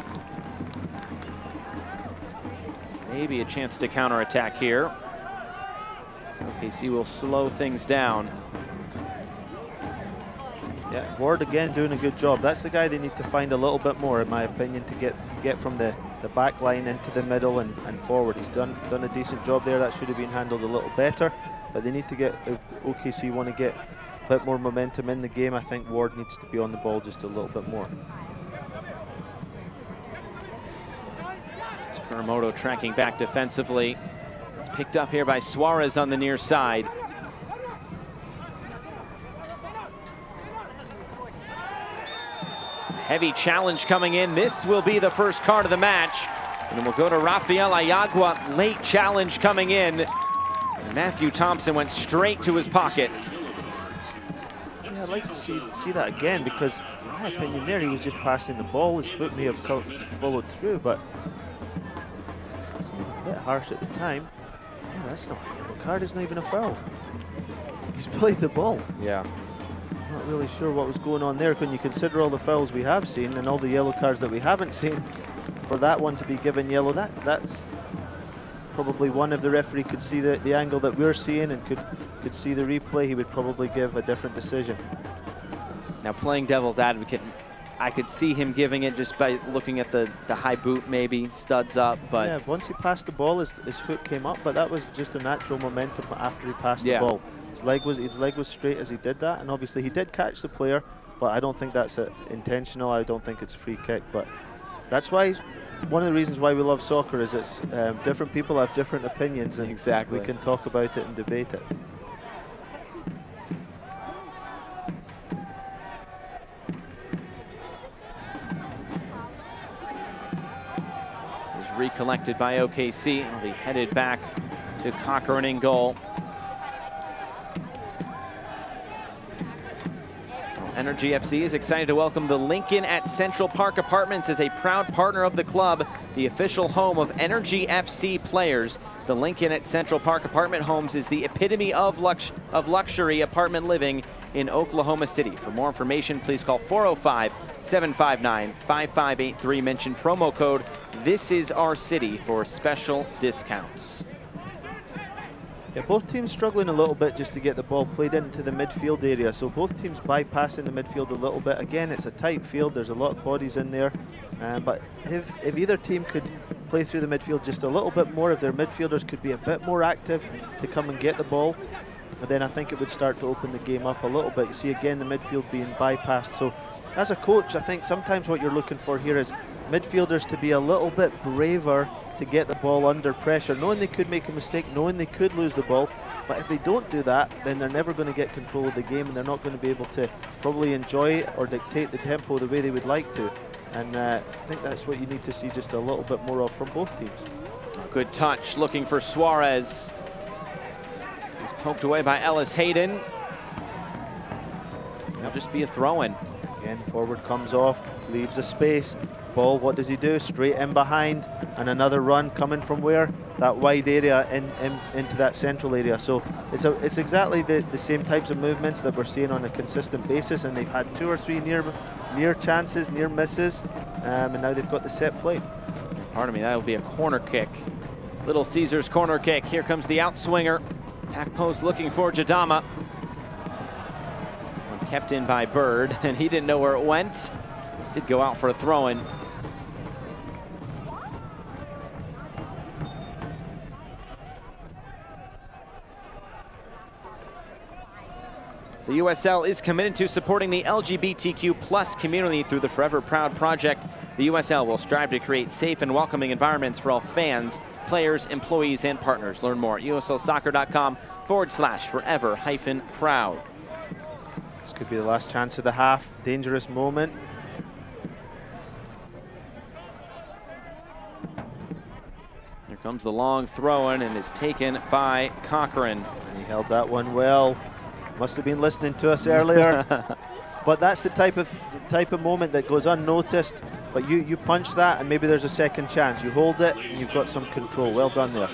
Maybe a chance to counterattack here. OKC will slow things down. Yeah, Ward again doing a good job. That's the guy they need to find a little bit more, in my opinion, to get from the back line into the middle and forward. He's done a decent job there. That should have been handled a little better, but they need to get, if OKC want to get a bit more momentum in the game, I think Ward needs to be on the ball just a little bit more. Kuramoto tracking back defensively. It's picked up here by Suarez on the near side. Heavy challenge coming in. This will be the first card of the match. And then we'll go to Rafael Ayagua. Late challenge coming in. And Matthew Thompson went straight to his pocket. Yeah, I'd like to see that again, because in my opinion there, he was just passing the ball. His foot may have followed through, but a bit harsh at the time. Yeah, that's not a yellow card. It's not even a foul. He's played the ball. Yeah. Not really sure what was going on there when you consider all the fouls we have seen and all the yellow cards that we haven't seen. For that one to be given yellow, that's probably one. If the referee could see the angle that we're seeing and could see the replay, he would probably give a different decision. Now, playing devil's advocate, I could see him giving it just by looking at the high boot, maybe studs up, but yeah, once he passed the ball, his foot came up, but that was just a natural momentum after he passed the ball. His leg was straight as he did that, and obviously he did catch the player, but I don't think that's intentional. I don't think it's a free kick, but that's why one of the reasons why we love soccer is it's different people have different opinions, and exactly, we can talk about it and debate it. This is recollected by OKC. It'll be headed back to Cochran in goal. Energy FC is excited to welcome the Lincoln at Central Park Apartments as a proud partner of the club, the official home of Energy FC players. The Lincoln at Central Park Apartment Homes is the epitome of luxury apartment living in Oklahoma City. For more information, please call 405-759-5583. Mention promo code This Is Our City for special discounts. Yeah, both teams struggling a little bit just to get the ball played into the midfield area. So both teams bypassing the midfield a little bit. Again, it's a tight field. There's a lot of bodies in there. But if either team could play through the midfield just a little bit more, if their midfielders could be a bit more active to come and get the ball, then I think it would start to open the game up a little bit. You see again the midfield being bypassed. So as a coach, I think sometimes what you're looking for here is midfielders to be a little bit braver to get the ball under pressure, knowing they could make a mistake, knowing they could lose the ball. But if they don't do that, then they're never going to get control of the game, and they're not going to be able to probably enjoy it or dictate the tempo the way they would like to. And I think that's what you need to see just a little bit more of from both teams. Good touch, looking for Suarez. He's poked away by Ellis Hayden. It'll just be a throw-in. Again, forward comes off, leaves a space. Ball, what does he do? Straight in behind, and another run coming from where? That wide area into that central area. So it's exactly the same types of movements that we're seeing on a consistent basis, and they've had 2 or 3 near chances, near misses, and now they've got the set play. Pardon me, that'll be a corner kick. Little Caesars corner kick. Here comes the outswinger. Back post looking for Jadama. This one kept in by Bird, and he didn't know where it went. Did go out for a throw-in. The USL is committed to supporting the LGBTQ+ community through the Forever Proud project. The USL will strive to create safe and welcoming environments for all fans, players, employees, and partners. Learn more at uslsoccer.com/forever-proud. This could be the last chance of the half. Dangerous moment. Here comes the long throw-in, and it's taken by Cochran. And he held that one well. Must have been listening to us earlier. But that's the type of moment that goes unnoticed. But you punch that, and maybe there's a second chance. You hold it, and you've got some control. Well done there.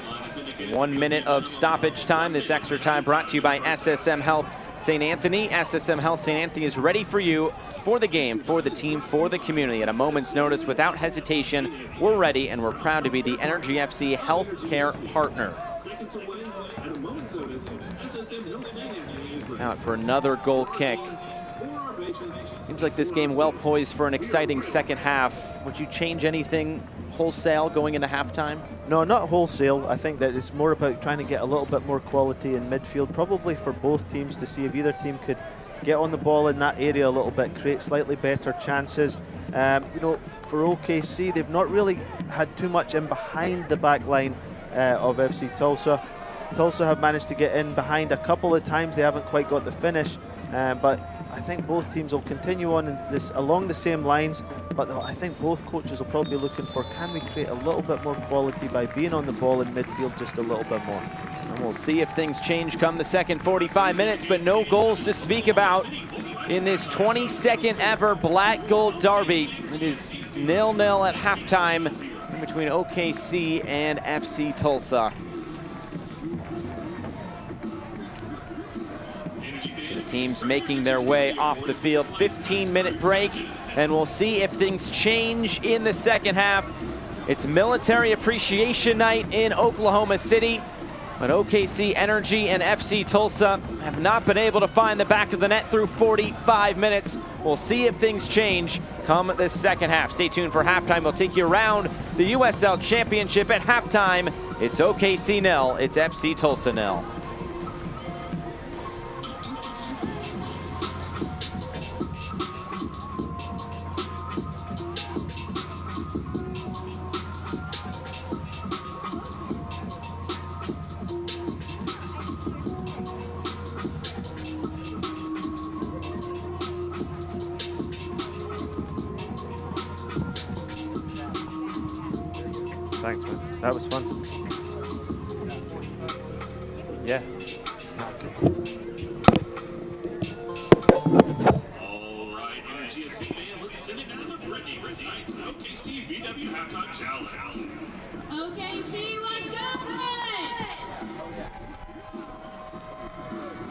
1 minute of stoppage time. This extra time brought to you by SSM Health St. Anthony. SSM Health St. Anthony is ready for you, for the game, for the team, for the community. At a moment's notice, without hesitation, we're ready, and we're proud to be the Energy FC healthcare partner. He's out for another goal kick. Seems like this game well poised for an exciting second half. Would you change anything wholesale going into halftime? No, not wholesale. I think that it's more about trying to get a little bit more quality in midfield, probably for both teams, to see if either team could get on the ball in that area a little bit, create slightly better chances. You know, for OKC, they've not really had too much in behind the back line of FC Tulsa. Tulsa have managed to get in behind a couple of times. They haven't quite got the finish, but I think both teams will continue on in this along the same lines, but I think both coaches will probably be looking for, can we create a little bit more quality by being on the ball in midfield just a little bit more. And we'll see if things change come the second 45 minutes, but no goals to speak about in this 22nd ever Black Gold Derby. It is 0-0 at halftime in between OKC and FC Tulsa. The teams making their way off the field. 15-minute break, and we'll see if things change in the second half. It's Military Appreciation Night in Oklahoma City, but OKC Energy and FC Tulsa have not been able to find the back of the net through 45 minutes. We'll see if things change come the second half. Stay tuned for halftime. We'll take you around the USL Championship at halftime. It's OKC 0, it's FC Tulsa 0. Thanks, man. That was fun. Yeah. All right, Energy FC fans, let's send it down to Brittany for tonight's OKC VW Halftime Challenge. OKC, let's go!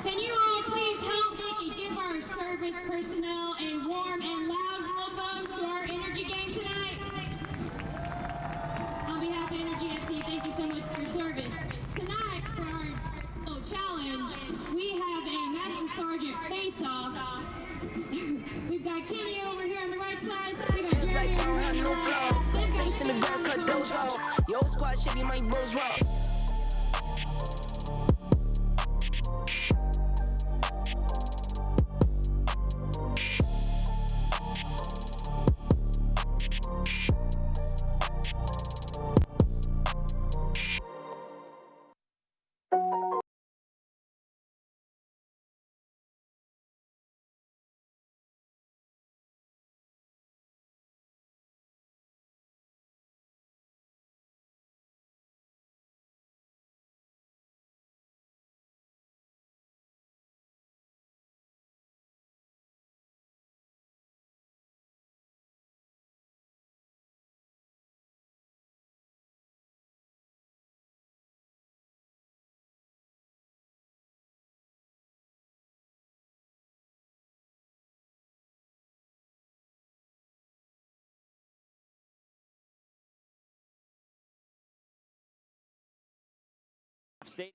Can you all please help me give our service personnel a warm and loud welcome to our Energy game tonight? On behalf of Energy FC, thank you so much for your service. Tonight, for our challenge, we have a Master Sergeant face-off. We've got Kenny over here on the right side. We got Jeremy over here on the left. Snakes in the grass, cut those off. Yo, squad shitty, my bros rock. State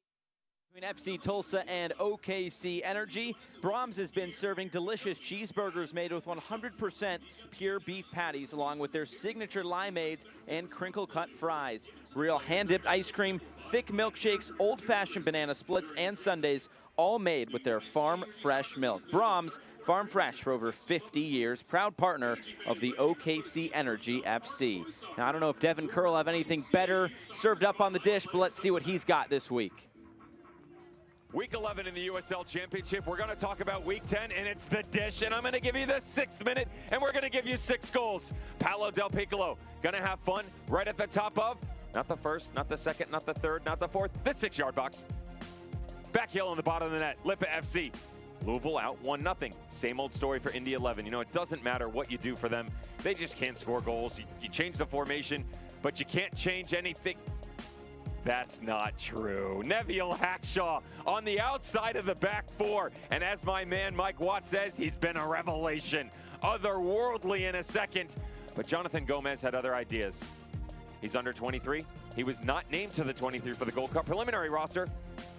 between FC Tulsa and OKC Energy. Brahms has been serving delicious cheeseburgers made with 100% pure beef patties, along with their signature limeades and crinkle-cut fries. Real hand-dipped ice cream, thick milkshakes, old-fashioned banana splits, and sundaes, all made with their farm-fresh milk. Brahms, farm fresh for over 50 years, proud partner of the OKC Energy FC. Now, I don't know if Devin Kerr will have anything better served up on the dish, but let's see what he's got this week. Week 11 in the USL Championship. We're going to talk about Week 10, and it's the dish, and I'm going to give you the 6th minute, and we're going to give you 6 goals. Paolo Del Piccolo going to have fun right at the top of, not the first, not the second, not the third, not the fourth, the 6-yard box. Back heel on the bottom of the net, Lipa FC. Louisville out 1-0. Same old story for Indy 11. You know, it doesn't matter what you do for them. They just can't score goals. You change the formation, but you can't change anything. That's not true. Neville Hackshaw on the outside of the back four. And as my man Mike Watt says, he's been a revelation. Otherworldly in a second. But Jonathan Gomez had other ideas. He's under 23. He was not named to the 23 for the Gold Cup preliminary roster.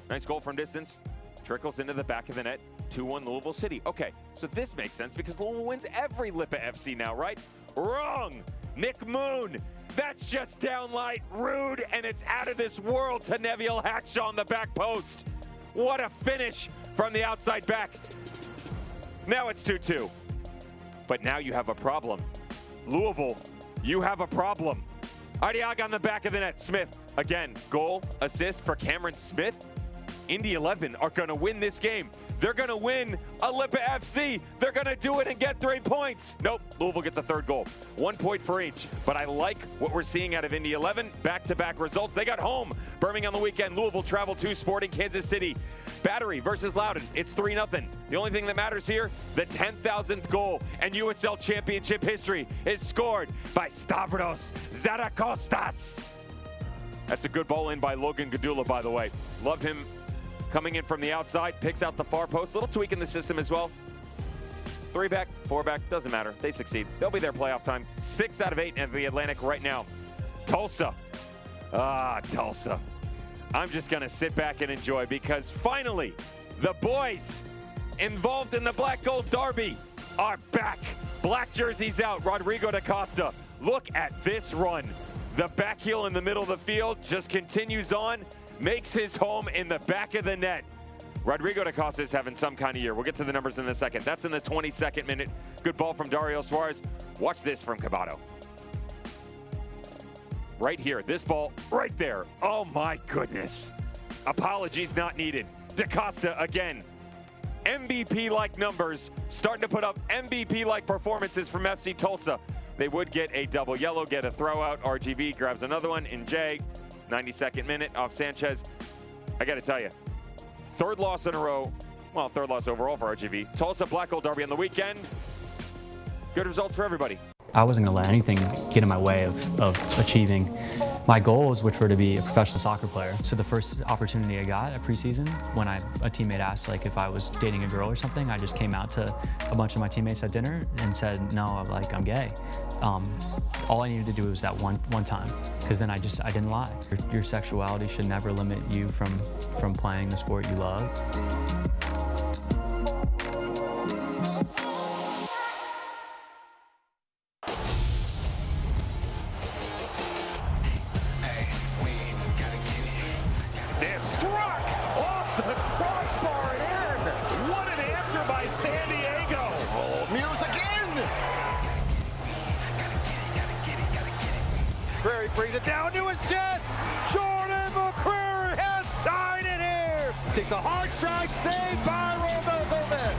Nice goal from distance. Trickles into the back of the net. 2-1 Louisville City. Okay, so this makes sense because Louisville wins every Lipa FC now, right? Wrong! Nick Moon. That's just downright rude, and it's out of this world to Neville Hackshaw on the back post. What a finish from the outside back. Now it's 2-2. But now you have a problem. Louisville, you have a problem. Ardiaga on the back of the net. Smith, again, goal, assist for Cameron Smith. Indy 11 are going to win this game. They're going to win a Lipa FC. They're going to do it and get 3 points. Nope, Louisville gets a 3rd goal. 1 point for each. But I like what we're seeing out of Indy 11. Back-to-back results. They got home. Birmingham on the weekend. Louisville traveled to Sporting Kansas City. Battery versus Loudoun. It's 3-0. The only thing that matters here, the 10,000th goal and USL Championship history is scored by Stavros Zarakostas. That's a good ball in by Logan Gadula, by the way. Love him. Coming in from the outside, picks out the far post. Little tweak in the system as well. 3 back, 4 back, doesn't matter. They succeed. They'll be there playoff time. 6 out of 8 in the Atlantic right now. Tulsa. Tulsa. I'm just going to sit back and enjoy because finally, the boys involved in the Black Gold Derby are back. Black jerseys out. Rodrigo da Costa. Look at this run. The back heel in the middle of the field just continues on. Makes his home in the back of the net. Rodrigo da Costa is having some kind of year. We'll get to the numbers in a second. That's in the 22nd minute. Good ball from Dario Suarez. Watch this from Cabato. Right here, this ball right there. Oh my goodness. Apologies not needed. Da Costa again. MVP-like numbers, starting to put up MVP-like performances from FC Tulsa. They would get a double yellow, get a throw out. RGV grabs another one in J. 92nd minute off Sanchez. I got to tell you, 3rd loss in a row. Well, 3rd loss overall for RGV. Tulsa Black Gold Derby on the weekend. Good results for everybody. I wasn't going to let anything get in my way of achieving my goals, which were to be a professional soccer player. So the first opportunity I got at preseason, when a teammate asked like if I was dating a girl or something, I just came out to a bunch of my teammates at dinner and said, no, I'm gay. All I needed to do was that one time, because then I didn't lie. Your sexuality should never limit you from playing the sport you love. They're struck off the crossbar and in. What an answer by San Diego. Music in. McCreary brings it down to his chest. Jordan McCreary has tied it here. Takes a hard strike, saved by Romeo Gomez.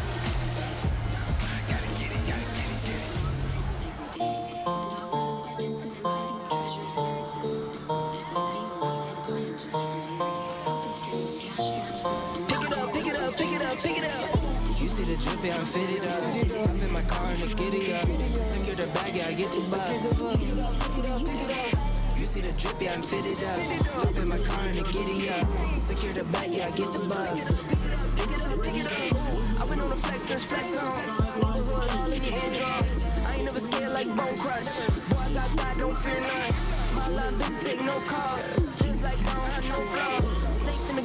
Drippy, I'm fitted up. I'm in my car and the giddy up. Secure the bag, yeah, I get the bus. You see the drippy, I'm fitted up. I'm in my car and the giddy up. Secure the bag, yeah, I get the bus. Pick it up. I've been on the flex since flex on. All in your eardrums. I ain't never scared like Bone Crush. Boy, I got God, don't fear none. My life business take no calls. Feels like I don't have no flaws. Snakes in the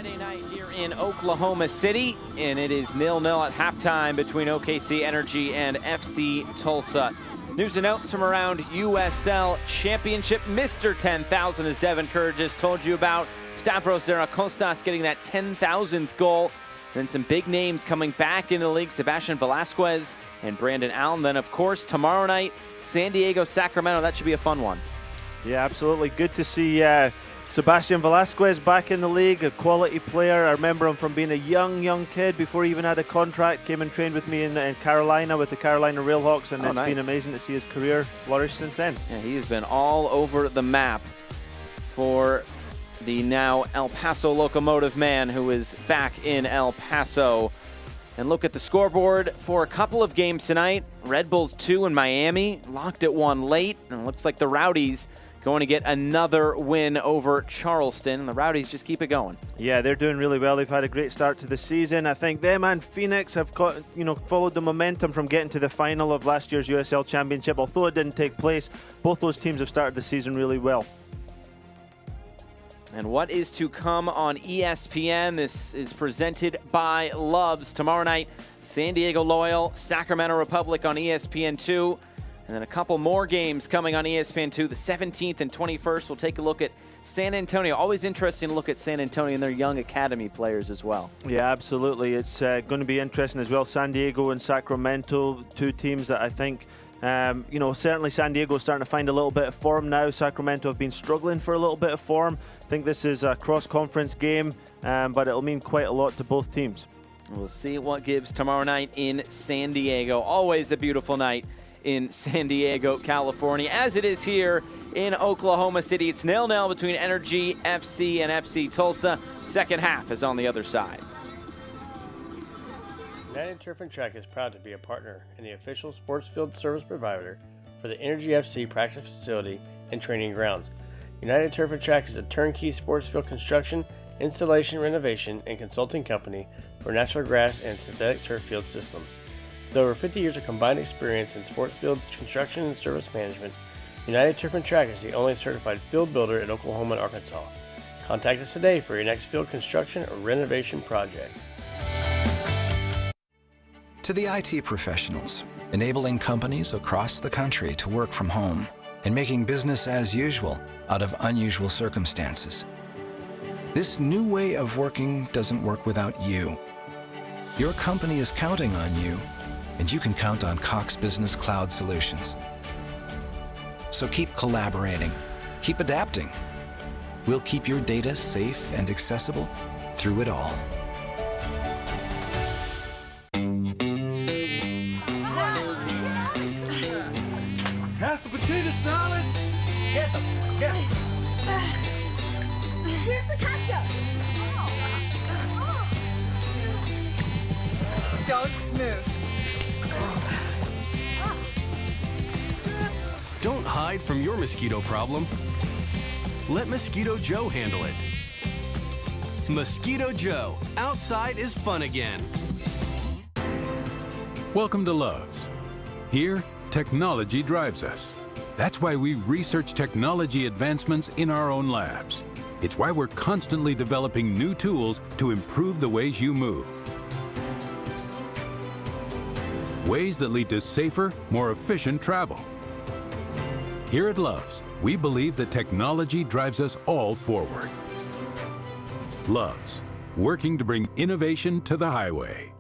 Friday night here in Oklahoma City, and it is 0-0 at halftime between OKC Energy and FC Tulsa. News and notes from around USL Championship. Mr. 10,000, as Devin Kerr just told you about. Stavros Zerakostas getting that 10,000th goal. Then some big names coming back into the league, Sebastian Velasquez and Brandon Allen. Then, of course, tomorrow night, San Diego, Sacramento. That should be a fun one. Yeah, absolutely. Good to see Sebastian Velasquez back in the league, a quality player. I remember him from being a young kid before he even had a contract. Came and trained with me in Carolina with the Carolina Railhawks, and it's been amazing to see his career flourish since then. Yeah, he has been all over the map for the now El Paso Locomotive man, who is back in El Paso. And look at the scoreboard for a couple of games tonight. Red Bulls 2 in Miami, locked at 1 late. And it looks like the Rowdies going to get another win over Charleston. And the Rowdies just keep it going. Yeah, they're doing really well. They've had a great start to the season. I think them and Phoenix have followed the momentum from getting to the final of last year's USL Championship. Although it didn't take place, both those teams have started the season really well. And what is to come on ESPN? This is presented by Loves. Tomorrow night, San Diego Loyal, Sacramento Republic on ESPN2. And then a couple more games coming on ESPN2, the 17th and 21st. We'll take a look at San Antonio. Always interesting to look at San Antonio and their young academy players as well. Yeah, absolutely. It's going to be interesting as well. San Diego and Sacramento, two teams that I think certainly San Diego is starting to find a little bit of form now. Sacramento have been struggling for a little bit of form. I think this is a cross-conference game, but it'll mean quite a lot to both teams. We'll see what gives tomorrow night in San Diego. Always a beautiful night in San Diego, California, as it is here in Oklahoma City. It's 0-0 between Energy FC and FC Tulsa. Second half is on the other side. United Turf and Track is proud to be a partner and the official sports field service provider for the Energy FC practice facility and training grounds. United Turf and Track is a turnkey sports field construction, installation, renovation, and consulting company for natural grass and synthetic turf field systems. With over 50 years of combined experience in sports field construction and service management, United Turf and Track is the only certified field builder in Oklahoma and Arkansas. Contact us today for your next field construction or renovation project. To the IT professionals, enabling companies across the country to work from home and making business as usual out of unusual circumstances. This new way of working doesn't work without you. Your company is counting on you, and you can count on Cox Business Cloud Solutions. So keep collaborating, keep adapting. We'll keep your data safe and accessible through it all. Pass the potato salad. Get them. Get them. Here's the ketchup. Don't move. Don't hide from your mosquito problem. Let Mosquito Joe handle it. Mosquito Joe, outside is fun again. Welcome to Loves. Here, technology drives us. That's why we research technology advancements in our own labs. It's why we're constantly developing new tools to improve the ways you move. Ways that lead to safer, more efficient travel. Here at Loves, we believe that technology drives us all forward. Loves, working to bring innovation to the highway.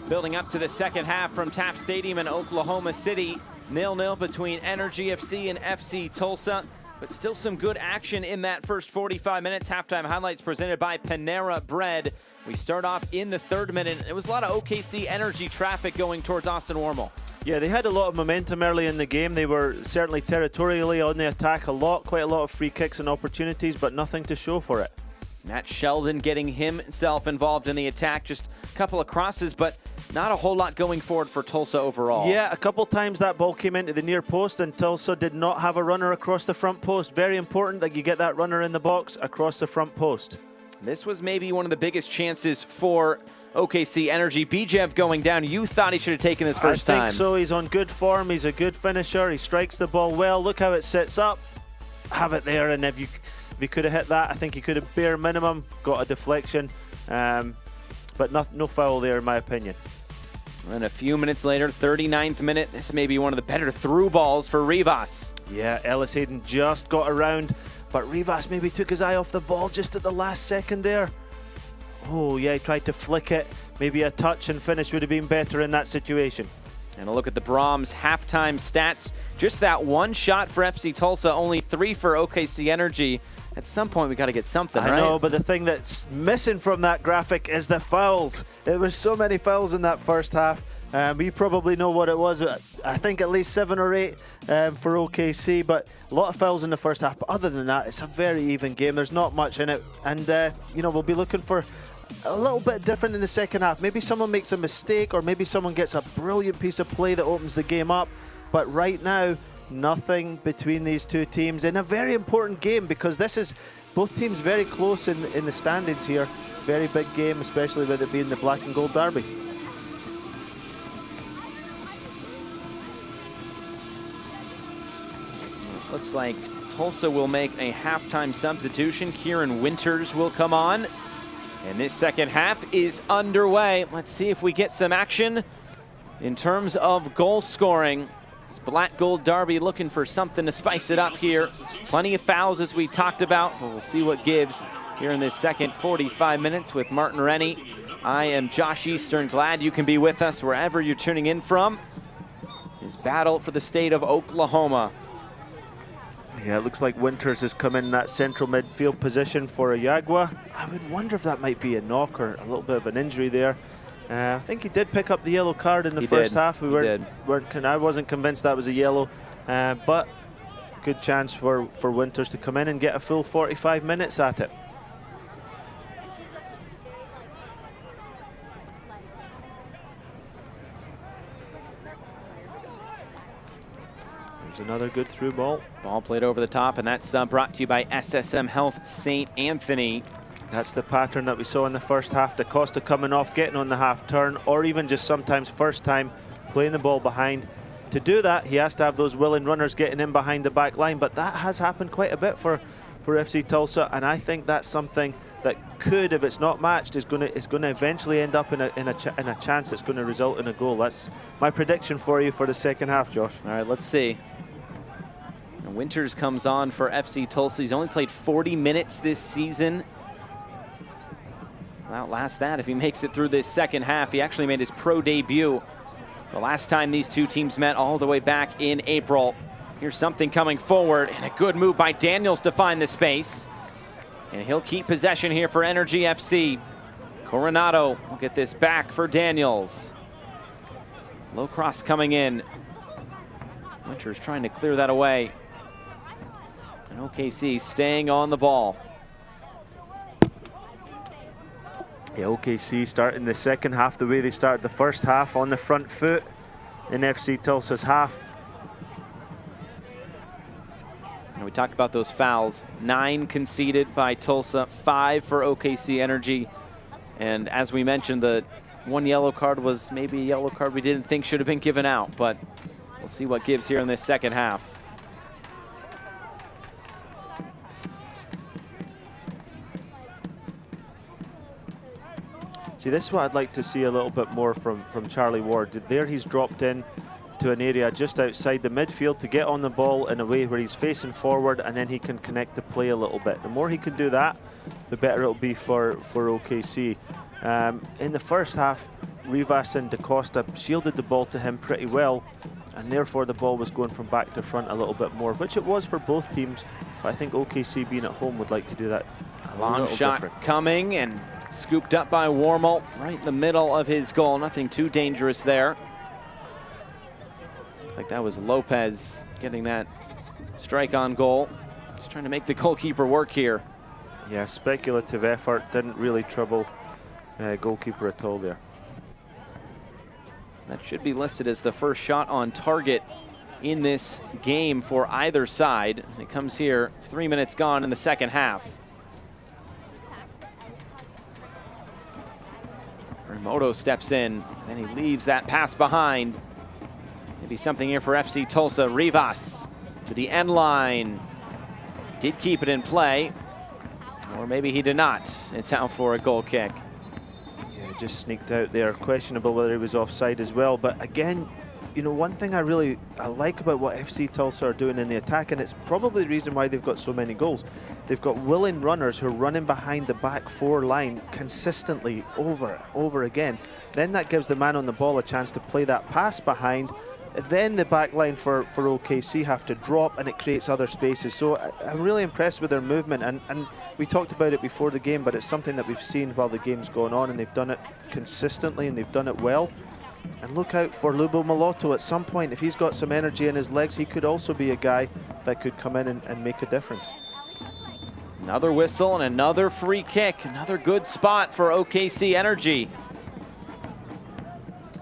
Building up to the second half from Taft Stadium in Oklahoma City. 0-0 between Energy FC and FC Tulsa. But still some good action in that first 45 minutes. Halftime highlights presented by Panera Bread. We start off in the third minute. It was a lot of OKC Energy traffic going towards Austin Warmel. Yeah, they had a lot of momentum early in the game. They were certainly territorially on the attack a lot. Quite a lot of free kicks and opportunities, but nothing to show for it. Matt Sheldon getting himself involved in the attack. Just a couple of crosses, but not a whole lot going forward for Tulsa overall. Yeah, a couple times that ball came into the near post and Tulsa did not have a runner across the front post. Very important that you get that runner in the box across the front post. This was maybe one of the biggest chances for OKC Energy. Bijev going down. You thought he should have taken this first time. I think so. He's on good form. He's a good finisher. He strikes the ball well. Look how it sits up. Have it there, and if you If he could have hit that, I think he could have bare minimum got a deflection, but no foul there in my opinion. And a few minutes later, 39th minute, this may be one of the better through balls for Rivas. Yeah, Ellis Hayden just got around, but Rivas maybe took his eye off the ball just at the last second there. Oh yeah, he tried to flick it. Maybe a touch and finish would have been better in that situation. And a look at the Brahms halftime stats. Just that one shot for FC Tulsa, only 3 for OKC Energy. At some point, we got to get something, right? I know, but the thing that's missing from that graphic is the fouls. There was so many fouls in that first half. We probably know what it was. I think at least 7 or 8 for OKC, but a lot of fouls in the first half. But other than that, it's a very even game. There's not much in it. And, we'll be looking for a little bit different in the second half. Maybe someone makes a mistake, or maybe someone gets a brilliant piece of play that opens the game up. But right now, nothing between these two teams in a very important game, because this is both teams very close in the standings here. Very big game, especially with it being the black and gold derby. Looks like Tulsa will make a halftime substitution. Kieran Winters will come on. And this second half is underway. Let's see if we get some action in terms of goal scoring. This black gold derby looking for something to spice it up here. Plenty of fouls as we talked about, but we'll see what gives here in this second 45 minutes with Martin Rennie. I am Josh Eastern. Glad you can be with us wherever you're tuning in from. His battle for the state of Oklahoma. Yeah, it looks like Winters has come in that central midfield position for Ayagua. I would wonder if that might be a knock or a little bit of an injury there. I think he did pick up the yellow card in the first half. I wasn't convinced that was a yellow, but good chance for Winters to come in and get a full 45 minutes at it. There's another good through ball. Ball played over the top, and that's brought to you by SSM Health St. Anthony. That's the pattern that we saw in the first half. DaCosta coming off, getting on the half turn, or even just sometimes first time playing the ball behind. To do that, he has to have those willing runners getting in behind the back line, but that has happened quite a bit for FC Tulsa, and I think that's something that could, if it's not matched, is going to eventually end up in a chance that's going to result in a goal. That's my prediction for you for the second half, Josh. All right, let's see. And Winters comes on for FC Tulsa. He's only played 40 minutes this season. Will outlast that if he makes it through this second half. He actually made his pro debut the last time these two teams met, all the way back in April. Here's something coming forward, and a good move by Daniels to find the space. And he'll keep possession here for Energy FC. Coronado will get this back for Daniels. Low cross coming in. Winters trying to clear that away. And OKC staying on the ball. Yeah, OKC starting the second half the way they started the first half, on the front foot in FC Tulsa's half. And we talked about those fouls. 9 conceded by Tulsa, 5 for OKC Energy. And as we mentioned, the one yellow card was maybe a yellow card we didn't think should have been given out, but we'll see what gives here in this second half. See, this is what I'd like to see a little bit more from Charlie Ward. There he's dropped in to an area just outside the midfield to get on the ball in a way where he's facing forward, and then he can connect the play a little bit. The more he can do that, the better it'll be for OKC. In the first half, Rivas and DaCosta shielded the ball to him pretty well, and therefore the ball was going from back to front a little bit more, which it was for both teams, but I think OKC being at home would like to do that a Long shot coming, and scooped up by Warmel right in the middle of his goal. Nothing too dangerous there. I think that was Lopez getting that strike on goal. Just trying to make the goalkeeper work here. Yeah, speculative effort. Didn't really trouble goalkeeper at all there. That should be listed as the first shot on target in this game for either side. It comes here 3 minutes gone in the second half. Remoto steps in, then he leaves that pass behind. Maybe something here for FC Tulsa. Rivas to the end line. Did keep it in play. Or maybe he did not. It's out for a goal kick. Yeah, just sneaked out there. Questionable whether he was offside as well. But again, you know, one thing I like about what FC Tulsa are doing in the attack, and it's probably the reason why they've got so many goals. They've got willing runners who are running behind the back four line consistently over again. Then that gives the man on the ball a chance to play that pass behind. Then the back line for OKC have to drop, and it creates other spaces. So I'm really impressed with their movement, and we talked about it before the game, but it's something that we've seen while the game's going on, and they've done it consistently and they've done it well. And look out for Lubo Malotto at some point. If he's got some energy in his legs, he could also be a guy that could come in and make a difference. Another whistle and another free kick. Another good spot for OKC Energy.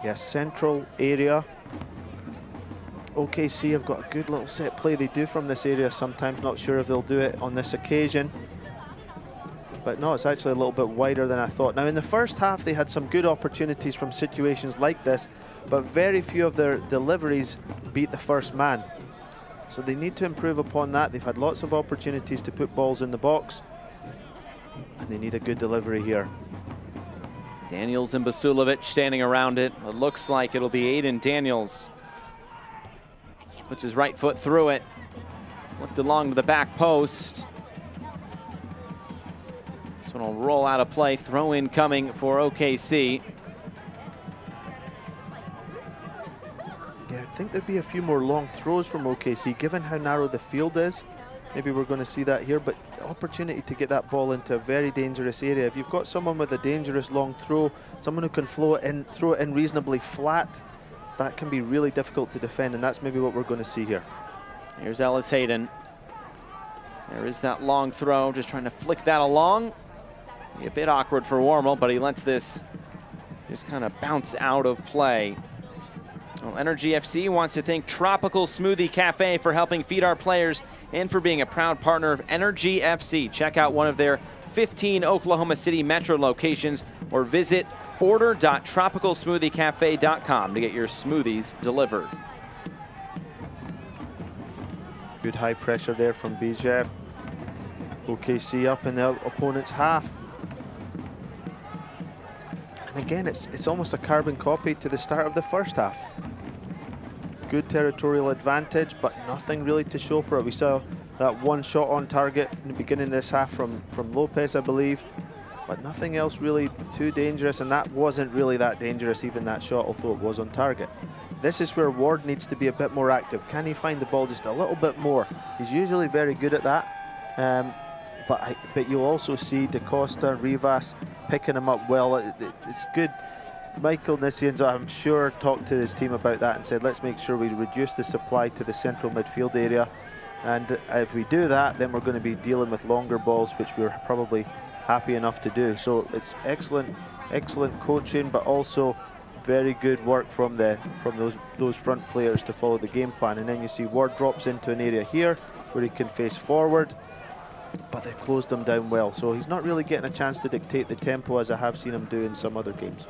Yeah, central area. OKC have got a good little set play they do from this area sometimes. Not sure if they'll do it on this occasion. But no, it's actually a little bit wider than I thought. Now, in the first half, they had some good opportunities from situations like this, but very few of their deliveries beat the first man. So they need to improve upon that. They've had lots of opportunities to put balls in the box, and they need a good delivery here. Daniels and Basulovic standing around it. It looks like it'll be Aiden Daniels. Puts his right foot through it. Flipped along to the back post. This one will roll out of play. Throw in coming for OKC. Yeah, I think there'd be a few more long throws from OKC, given how narrow the field is. Maybe we're going to see that here, but the opportunity to get that ball into a very dangerous area. If you've got someone with a dangerous long throw, someone who can throw it in reasonably flat, that can be really difficult to defend, and that's maybe what we're going to see here. Here's Ellis Hayden. There is that long throw, just trying to flick that along. Be a bit awkward for Warmel, but he lets this just kind of bounce out of play. Well, Energy FC wants to thank Tropical Smoothie Cafe for helping feed our players and for being a proud partner of Energy FC. Check out one of their 15 Oklahoma City metro locations or visit order.tropicalsmoothiecafe.com to get your smoothies delivered. Good high pressure there from Bijev. OKC up in the opponent's half. And again, it's almost a carbon copy to the start of the first half. Good territorial advantage, but nothing really to show for it. We saw that one shot on target in the beginning of this half from Lopez, I believe, but nothing else really too dangerous, and that wasn't really that dangerous, even that shot, although it was on target. This is where Ward needs to be a bit more active. Can he find the ball just a little bit more? He's usually very good at that, but you'll also see DaCosta, Rivas picking him up well. It's good. Michael Nissians, I'm sure, talked to his team about that and said, let's make sure we reduce the supply to the central midfield area. And if we do that, then we're going to be dealing with longer balls, which we're probably happy enough to do. So it's excellent coaching, but also very good work from those front players to follow the game plan. And then you see Ward drops into an area here where he can face forward, but they've closed him down well. So he's not really getting a chance to dictate the tempo as I have seen him do in some other games.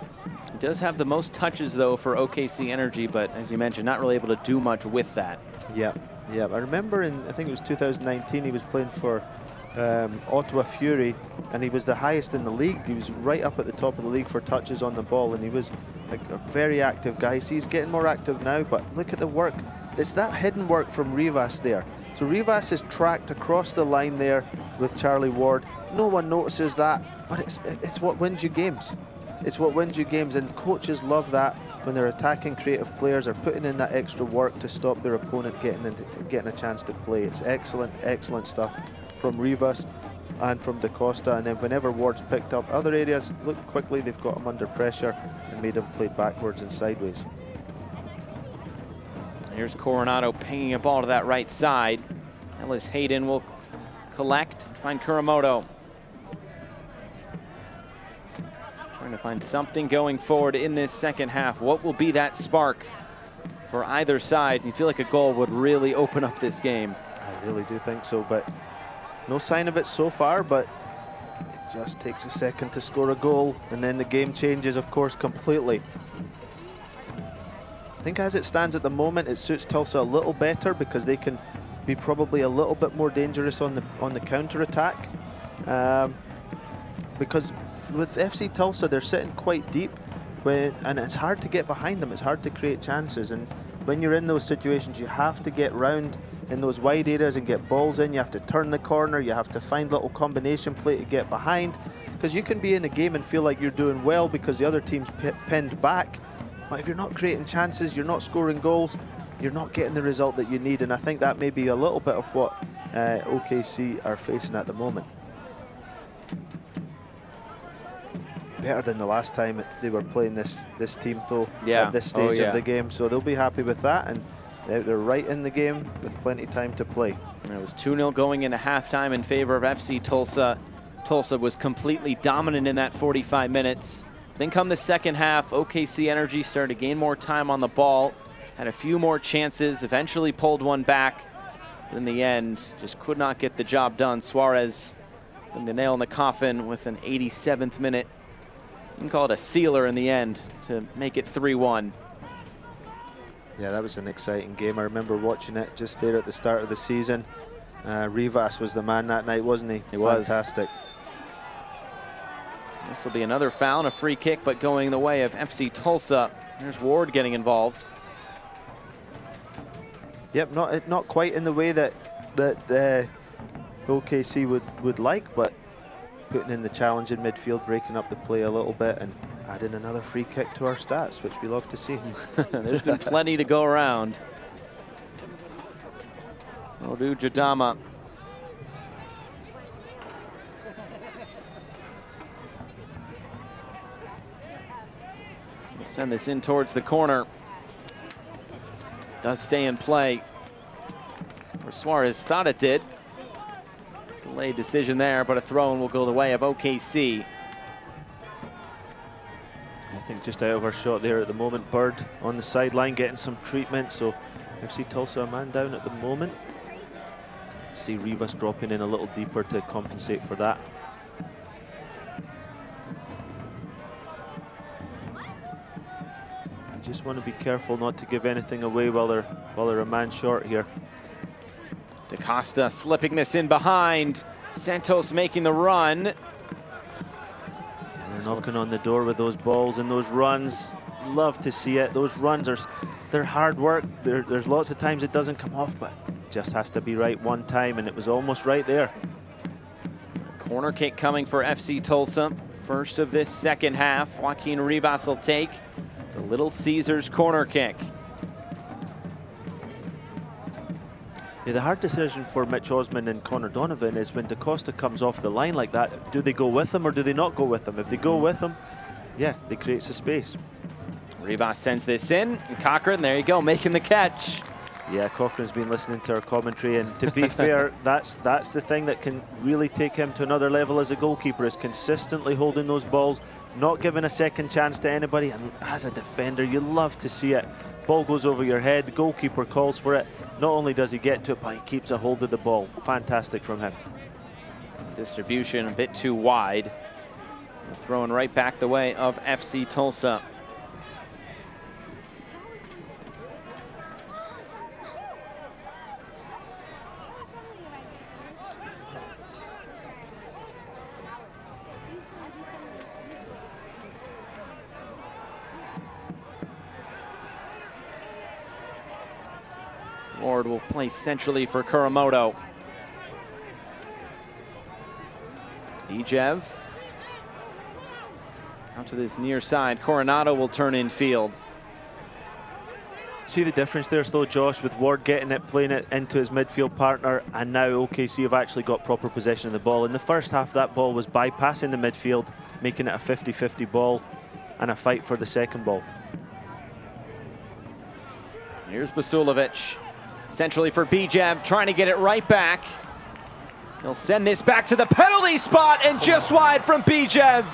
He does have the most touches, though, for OKC Energy, but as you mentioned, not really able to do much with that. Yeah. I remember I think it was 2019, he was playing for Ottawa Fury, and he was the highest in the league. He was right up at the top of the league for touches on the ball, and he was a very active guy. See, he's getting more active now, but look at the work. It's that hidden work from Rivas there. So Rivas is tracked across the line there with Charlie Ward. No one notices that, but it's what wins you games. It's what wins you games, and coaches love that when they're attacking creative players or putting in that extra work to stop their opponent getting a chance to play. It's excellent stuff from Rivas and from DaCosta. And then whenever Ward's picked up other areas, look quickly, they've got him under pressure and made him play backwards and sideways. Here's Coronado pinging a ball to that right side. Ellis Hayden will collect and find Kuramoto. Trying to find something going forward in this second half. What will be that spark for either side? You feel like a goal would really open up this game. I really do think so, but no sign of it so far, but it just takes a second to score a goal, and then the game changes, of course, completely. I think as it stands at the moment, it suits Tulsa a little better because they can be probably a little bit more dangerous on the counter attack. because with FC Tulsa, they're sitting quite deep, and it's hard to get behind them. It's hard to create chances, and when you're in those situations, you have to get round in those wide areas and get balls in. You have to turn the corner. You have to find little combination play to get behind, because you can be in a game and feel like you're doing well because the other team's pinned back, but if you're not creating chances, you're not scoring goals, you're not getting the result that you need. And I think that may be a little bit of what OKC are facing at the moment. Better than the last time they were playing this team, though, at this stage of the game. So they'll be happy with that, and they're right in the game with plenty of time to play. It was 2-0 going into halftime in favor of FC Tulsa. Tulsa was completely dominant in that 45 minutes. Then come the second half, OKC Energy started to gain more time on the ball, had a few more chances, eventually pulled one back. But in the end, just could not get the job done. Suarez putting the nail in the coffin with an 87th minute. You can call it a sealer in the end to make it 3-1. Yeah, that was an exciting game. I remember watching it just there at the start of the season. Rivas was the man that night, wasn't he? He was. Fantastic. This will be another foul and a free kick, but going the way of FC Tulsa. There's Ward getting involved. Yep, not quite in the way that OKC would like, but putting in the challenge in midfield, breaking up the play a little bit, and adding another free kick to our stats, which we love to see. There's been plenty to go around. Odu Jadama. We'll send this in towards the corner. Does stay in play. Or Suarez thought it did. Delayed decision there, but a throw-in will go the way of OKC. I think just out of our shot there at the moment. Bird on the sideline getting some treatment, so FC Tulsa a man down at the moment. See Rivas dropping in a little deeper to compensate for that. You just want to be careful not to give anything away while they're a man short here. DaCosta slipping this in behind. Santos making the run. They're knocking on the door with those balls and those runs. Love to see it. Those runs they're hard work. There's lots of times it doesn't come off, but it just has to be right one time, and it was almost right there. Corner kick coming for FC Tulsa. First of this second half. Joaquin Rivas will take. It's a Little Caesars corner kick. Yeah, the hard decision for Mitch Osman and Connor Donovan is when DaCosta comes off the line like that, do they go with him or do they not go with him? If they go with him, yeah, they create some space. Rivas sends this in, and Cochran, there you go, making the catch. Yeah, Cochran's been listening to our commentary, and to be fair, that's the thing that can really take him to another level as a goalkeeper, is consistently holding those balls, not giving a second chance to anybody, and as a defender, you love to see it. Ball goes over your head, the goalkeeper calls for it. Not only does he get to it, but he keeps a hold of the ball. Fantastic from him. Distribution a bit too wide. Throwing right back the way of FC Tulsa. Ward will play centrally for Kuramoto. Bijev out to this near side. Coronado will turn in field. See the difference there, though, Josh, with Ward getting it, playing it into his midfield partner, and now OKC have actually got proper possession of the ball. In the first half, that ball was bypassing the midfield, making it a 50-50 ball and a fight for the second ball. Here's Basulovic. Centrally for Bijev, trying to get it right back. He'll send this back to the penalty spot, and just wide from Bijev.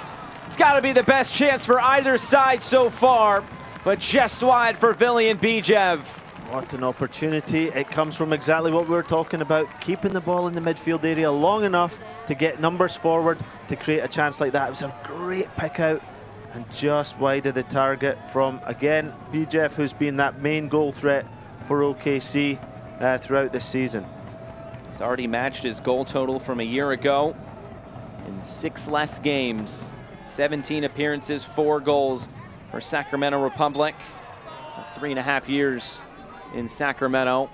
It's got to be the best chance for either side so far, but just wide for Villian Bijev. What an opportunity. It comes from exactly what we were talking about, keeping the ball in the midfield area long enough to get numbers forward to create a chance like that. It was a great pick out and just wide of the target from, again, Bijev, who's been that main goal threat for OKC throughout this season. He's already matched his goal total from a year ago. in 6 less games. 17 appearances, 4 goals for Sacramento Republic. 3.5 years in Sacramento.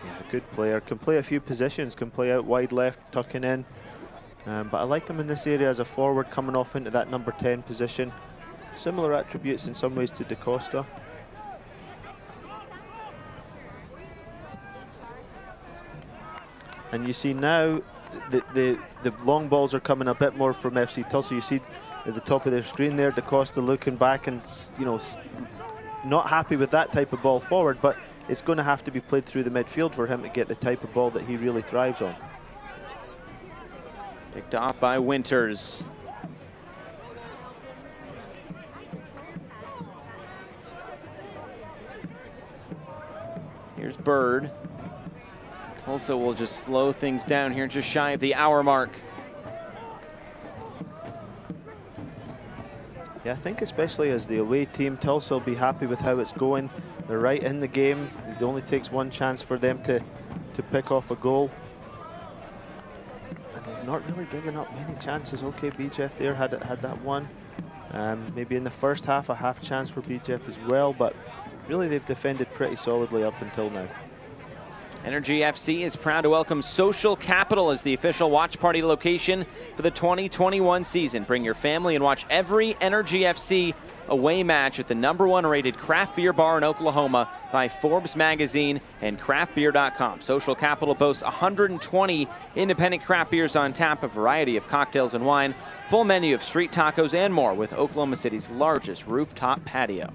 Yeah, good player. Can play a few positions, can play out wide left, tucking in. But I like him in this area as a forward, coming off into that number 10 position. Similar attributes in some ways to DaCosta. And you see now the long balls are coming a bit more from FC Tulsa. You see at the top of their screen there, DaCosta looking back and, you know, not happy with that type of ball forward, but it's going to have to be played through the midfield for him to get the type of ball that he really thrives on. Picked off by Winters. Here's Bird. Tulsa will just slow things down here, just shy of the hour mark. Yeah, I think especially as the away team, Tulsa will be happy with how it's going. They're right in the game. It only takes one chance for them to pick off a goal. And they've not really given up many chances. Okay, BJF there had that one. Maybe in the first half, a half chance for BJF as well, but really they've defended pretty solidly up until now. Energy FC is proud to welcome Social Capital as the official watch party location for the 2021 season. Bring your family and watch every Energy FC away match at the #1 rated craft beer bar in Oklahoma by Forbes magazine and craftbeer.com. Social Capital boasts 120 independent craft beers on tap, a variety of cocktails and wine, full menu of street tacos and more with Oklahoma City's largest rooftop patio.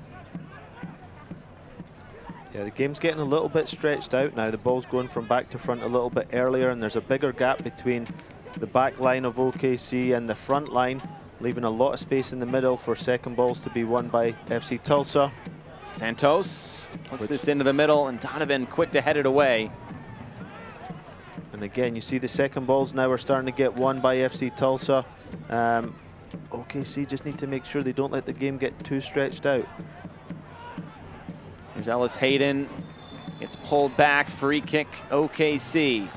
Yeah, the game's getting a little bit stretched out now. The ball's going from back to front a little bit earlier, and there's a bigger gap between the back line of OKC and the front line, leaving a lot of space in the middle for second balls to be won by FC Tulsa. Santos puts this into the middle, and Donovan quick to head it away. And again, you see the second balls now are starting to get won by FC Tulsa. OKC just need to make sure they don't let the game get too stretched out. There's Ellis Hayden. Gets pulled back. Free kick, OKC.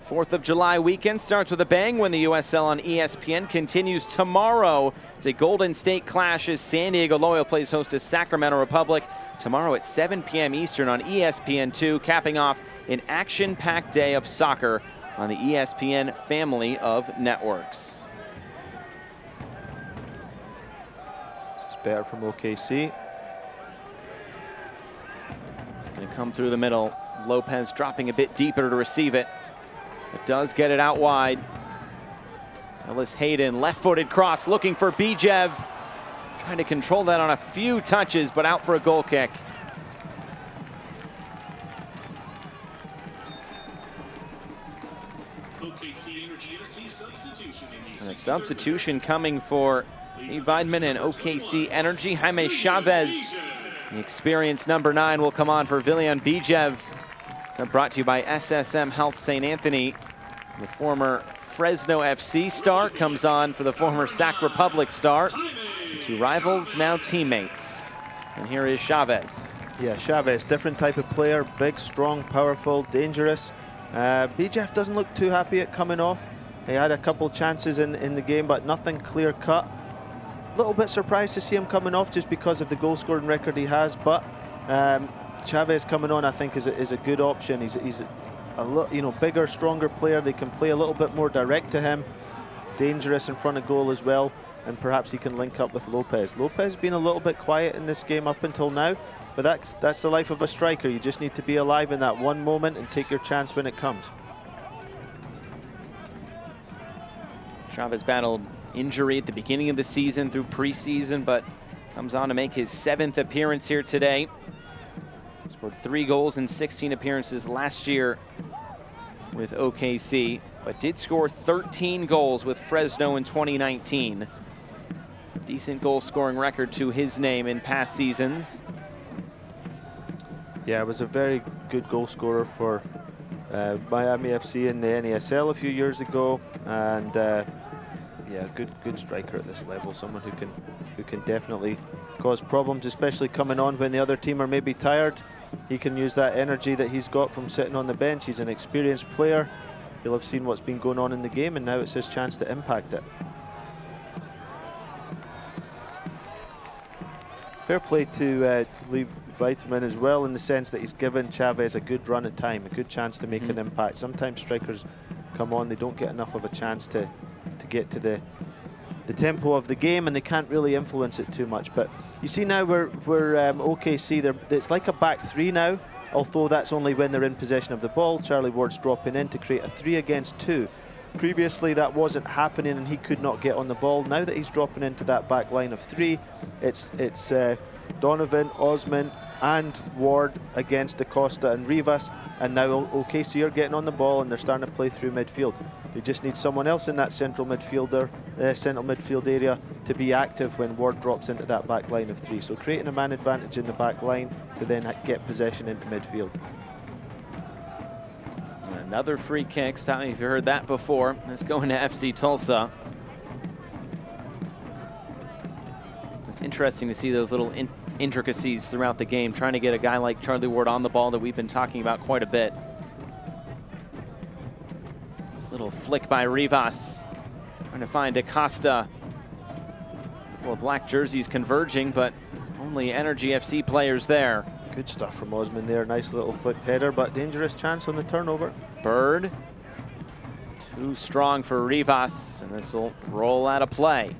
Fourth of July weekend starts with a bang when the USL on ESPN continues tomorrow. It's a Golden State clash as San Diego Loyal plays host to Sacramento Republic tomorrow at 7 p.m. Eastern on ESPN2, capping off an action-packed day of soccer on the ESPN family of networks. This is better from OKC. Going to come through the middle. Lopez dropping a bit deeper to receive it. It does get it out wide. Ellis Hayden, left-footed cross, looking for Bijev. Trying to control that on a few touches, but out for a goal kick. And a substitution coming for Weidman and OKC Energy. Jaime Chavez, the experienced number 9, will come on for Villian Bijev. So brought to you by SSM Health St. Anthony. The former Fresno FC star comes on for the former Sac Republic star. The two rivals, now teammates. And here is Chavez. Yeah, Chavez, different type of player, big, strong, powerful, dangerous. Bijev doesn't look too happy at coming off. He had a couple chances in the game, but nothing clear cut. A little bit surprised to see him coming off just because of the goal scoring record he has, but Chavez coming on, I think, is a good option. He's a little, bigger, stronger player. They can play a little bit more direct to him. Dangerous in front of goal as well, and perhaps he can link up with Lopez. Lopez has been a little bit quiet in this game up until now, but that's the life of a striker. You just need to be alive in that one moment and take your chance when it comes. Chavez battled injury at the beginning of the season through preseason, but comes on to make his 7th appearance here today. Scored 3 goals in 16 appearances last year with OKC, but did score 13 goals with Fresno in 2019. Decent goal scoring record to his name in past seasons. Yeah, was a very good goal scorer for Miami FC in the NASL a few years ago, and yeah, good striker at this level, someone who can who can definitely cause problems, especially coming on when the other team are maybe tired. He can use that energy that he's got from sitting on the bench. He's an experienced player. He'll have seen what's been going on in the game, and now it's his chance to impact it. Fair play to Leave Vitamin as well, in the sense that he's given Chavez a good run of time, a good chance to make an impact. Sometimes strikers come on, they don't get enough of a chance to get to the tempo of the game, and they can't really influence it too much. But you see now we're OKC, it's like a back three now, although that's only when they're in possession of the ball. Charlie Ward's dropping in to create a 3 against 2. Previously that wasn't happening and he could not get on the ball. Now that he's dropping into that back line of 3, it's Donovan, Osman and Ward against DaCosta and Rivas, and now OKC are getting on the ball and they're starting to play through midfield. They just need someone else in that central midfield area to be active when Ward drops into that back line of 3. So creating a man advantage in the back line to then get possession into midfield. Another free kick. Stop me if you heard that before. It's going to FC Tulsa. It's interesting to see those little intricacies throughout the game, trying to get a guy like Charlie Ward on the ball that we've been talking about quite a bit. This little flick by Rivas, trying to find DaCosta. Well, black jerseys converging, but only Energy FC players there. Good stuff from Osman there. Nice little flicked header, but dangerous chance on the turnover. Bird, too strong for Rivas, and this will roll out of play.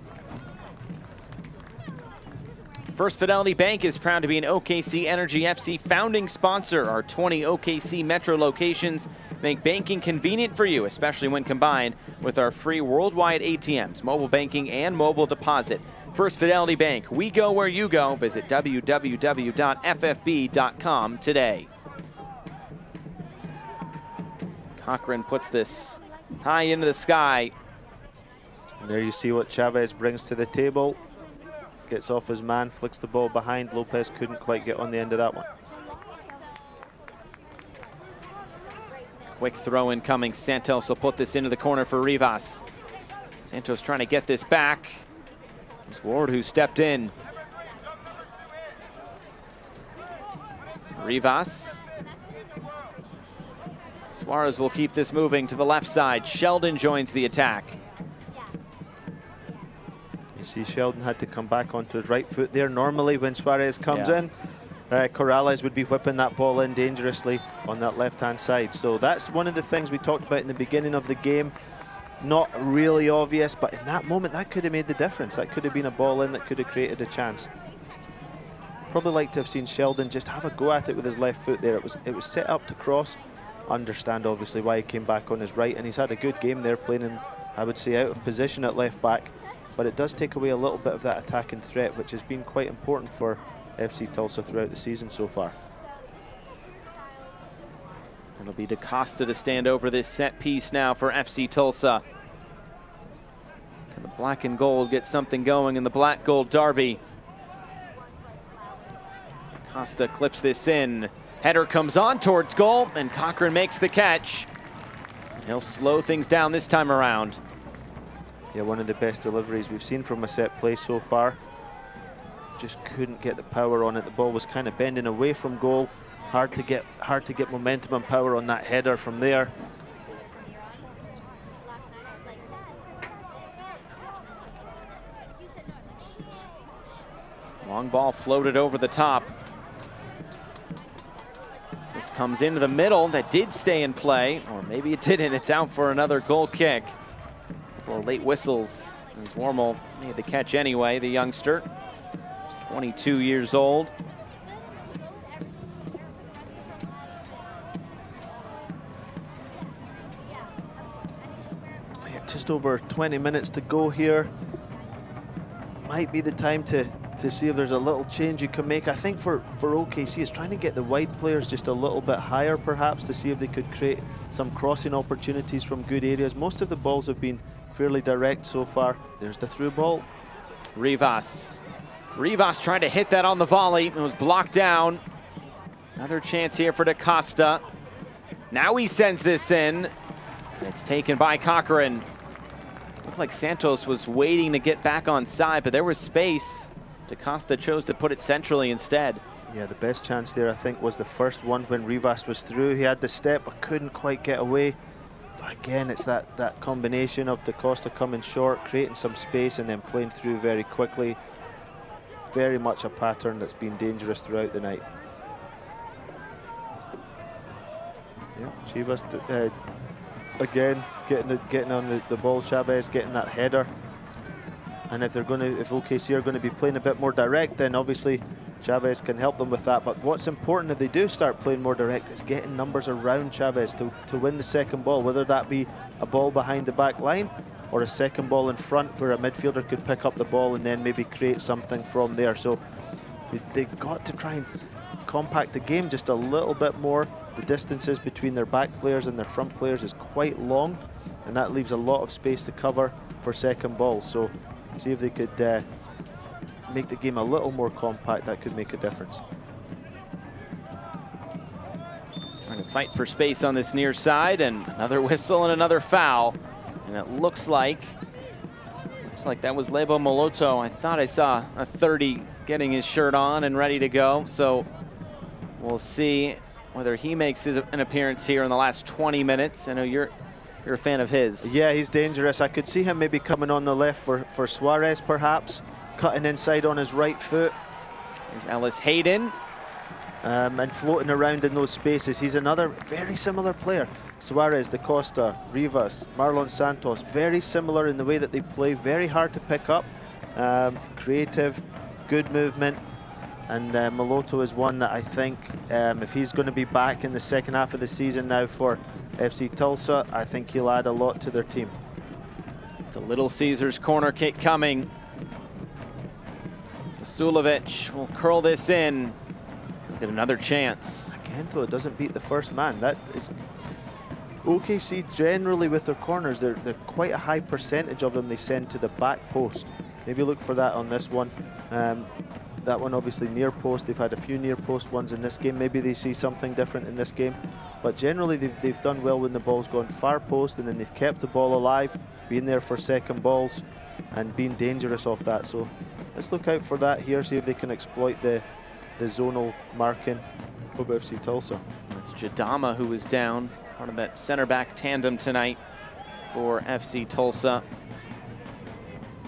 First Fidelity Bank is proud to be an OKC Energy FC founding sponsor. Our 20 OKC Metro locations make banking convenient for you, especially when combined with our free worldwide ATMs, mobile banking, and mobile deposit. First Fidelity Bank, we go where you go. Visit www.ffb.com today. Cochran puts this high into the sky. And there you see what Chavez brings to the table. Gets off his man, flicks the ball behind. Lopez couldn't quite get on the end of that one. Quick throw in coming. Santos will put this into the corner for Rivas. Santos trying to get this back. It's Ward who stepped in. Rivas. Suarez will keep this moving to the left side. Sheldon joins the attack. You see Sheldon had to come back onto his right foot there. Normally when Suarez comes in, Corrales would be whipping that ball in dangerously on that left-hand side. So that's one of the things we talked about in the beginning of the game. Not really obvious, but in that moment that could have made the difference. That could have been a ball in that could have created a chance. Probably like to have seen Sheldon just have a go at it with his left foot there. It was set up to cross. Understand obviously why he came back on his right, and he's had a good game there playing in, I would say, out of position at left back. But it does take away a little bit of that attacking threat, which has been quite important for FC Tulsa throughout the season so far. It'll be DaCosta to stand over this set piece now for FC Tulsa. Can the black and gold get something going in the black gold derby? DaCosta clips this in. Header comes on towards goal, and Cochran makes the catch. He'll slow things down this time around. Yeah, one of the best deliveries we've seen from a set play so far. Just couldn't get the power on it. The ball was kind of bending away from goal. Hard to get momentum and power on that header from there. Long ball floated over the top. This comes into the middle. That did stay in play, or maybe it didn't. It's out for another goal kick. A couple of late whistles as Wormel made the catch anyway, the youngster. 22 years old. Just over 20 minutes to go here. Might be the time to see if there's a little change you can make. I think for OKC is trying to get the wide players just a little bit higher perhaps, to see if they could create some crossing opportunities from good areas. Most of the balls have been fairly direct so far. There's the through ball. Rivas tried to hit that on the volley. It was blocked down. Another chance here for DaCosta. Now he sends this in. It's taken by Cochran. Looked like Santos was waiting to get back on side, but there was space. DaCosta chose to put it centrally instead. Yeah, the best chance there, I think, was the first one when Rivas was through. He had the step, but couldn't quite get away. But again, it's that combination of DaCosta coming short, creating some space, and then playing through very quickly. Very much a pattern that's been dangerous throughout the night. Yeah, Chivas again getting on the ball. Chavez getting that header. And if OKC are going to be playing a bit more direct, then obviously Chavez can help them with that. But what's important if they do start playing more direct is getting numbers around Chavez to win the second ball, whether that be a ball behind the back line or a second ball in front where a midfielder could pick up the ball and then maybe create something from there. So they've got to try and compact the game just a little bit more. The distances between their back players and their front players is quite long, and that leaves a lot of space to cover for second balls. So see if they could make the game a little more compact. That could make a difference. Trying to fight for space on this near side, and another whistle and another foul. And it looks like that was Lebo Moloto. I thought I saw a 30 getting his shirt on and ready to go. So we'll see whether he makes an appearance here in the last 20 minutes. I know you're a fan of his. Yeah, he's dangerous. I could see him maybe coming on the left for Suarez, perhaps, cutting inside on his right foot. There's Ellis Hayden. And floating around in those spaces. He's another very similar player. Suarez, DaCosta, Rivas, Marlon Santos, very similar in the way that they play, very hard to pick up, creative, good movement. And Moloto is one that I think if he's going to be back in the second half of the season now for FC Tulsa, I think he'll add a lot to their team. The Little Caesars corner kick coming. Vasilovic will curl this in. Get another chance. Again, though, it doesn't beat the first man. That is OKC generally with their corners. They're quite a high percentage of them they send to the back post. Maybe look for that on this one. That one obviously near post. They've had a few near post ones in this game. Maybe they see something different in this game. But generally they've done well when the ball's gone far post, and then they've kept the ball alive, being there for second balls and being dangerous off that. So let's look out for that here, see if they can exploit the zonal marking of FC Tulsa. It's Jadama who was down, part of that center back tandem tonight for FC Tulsa.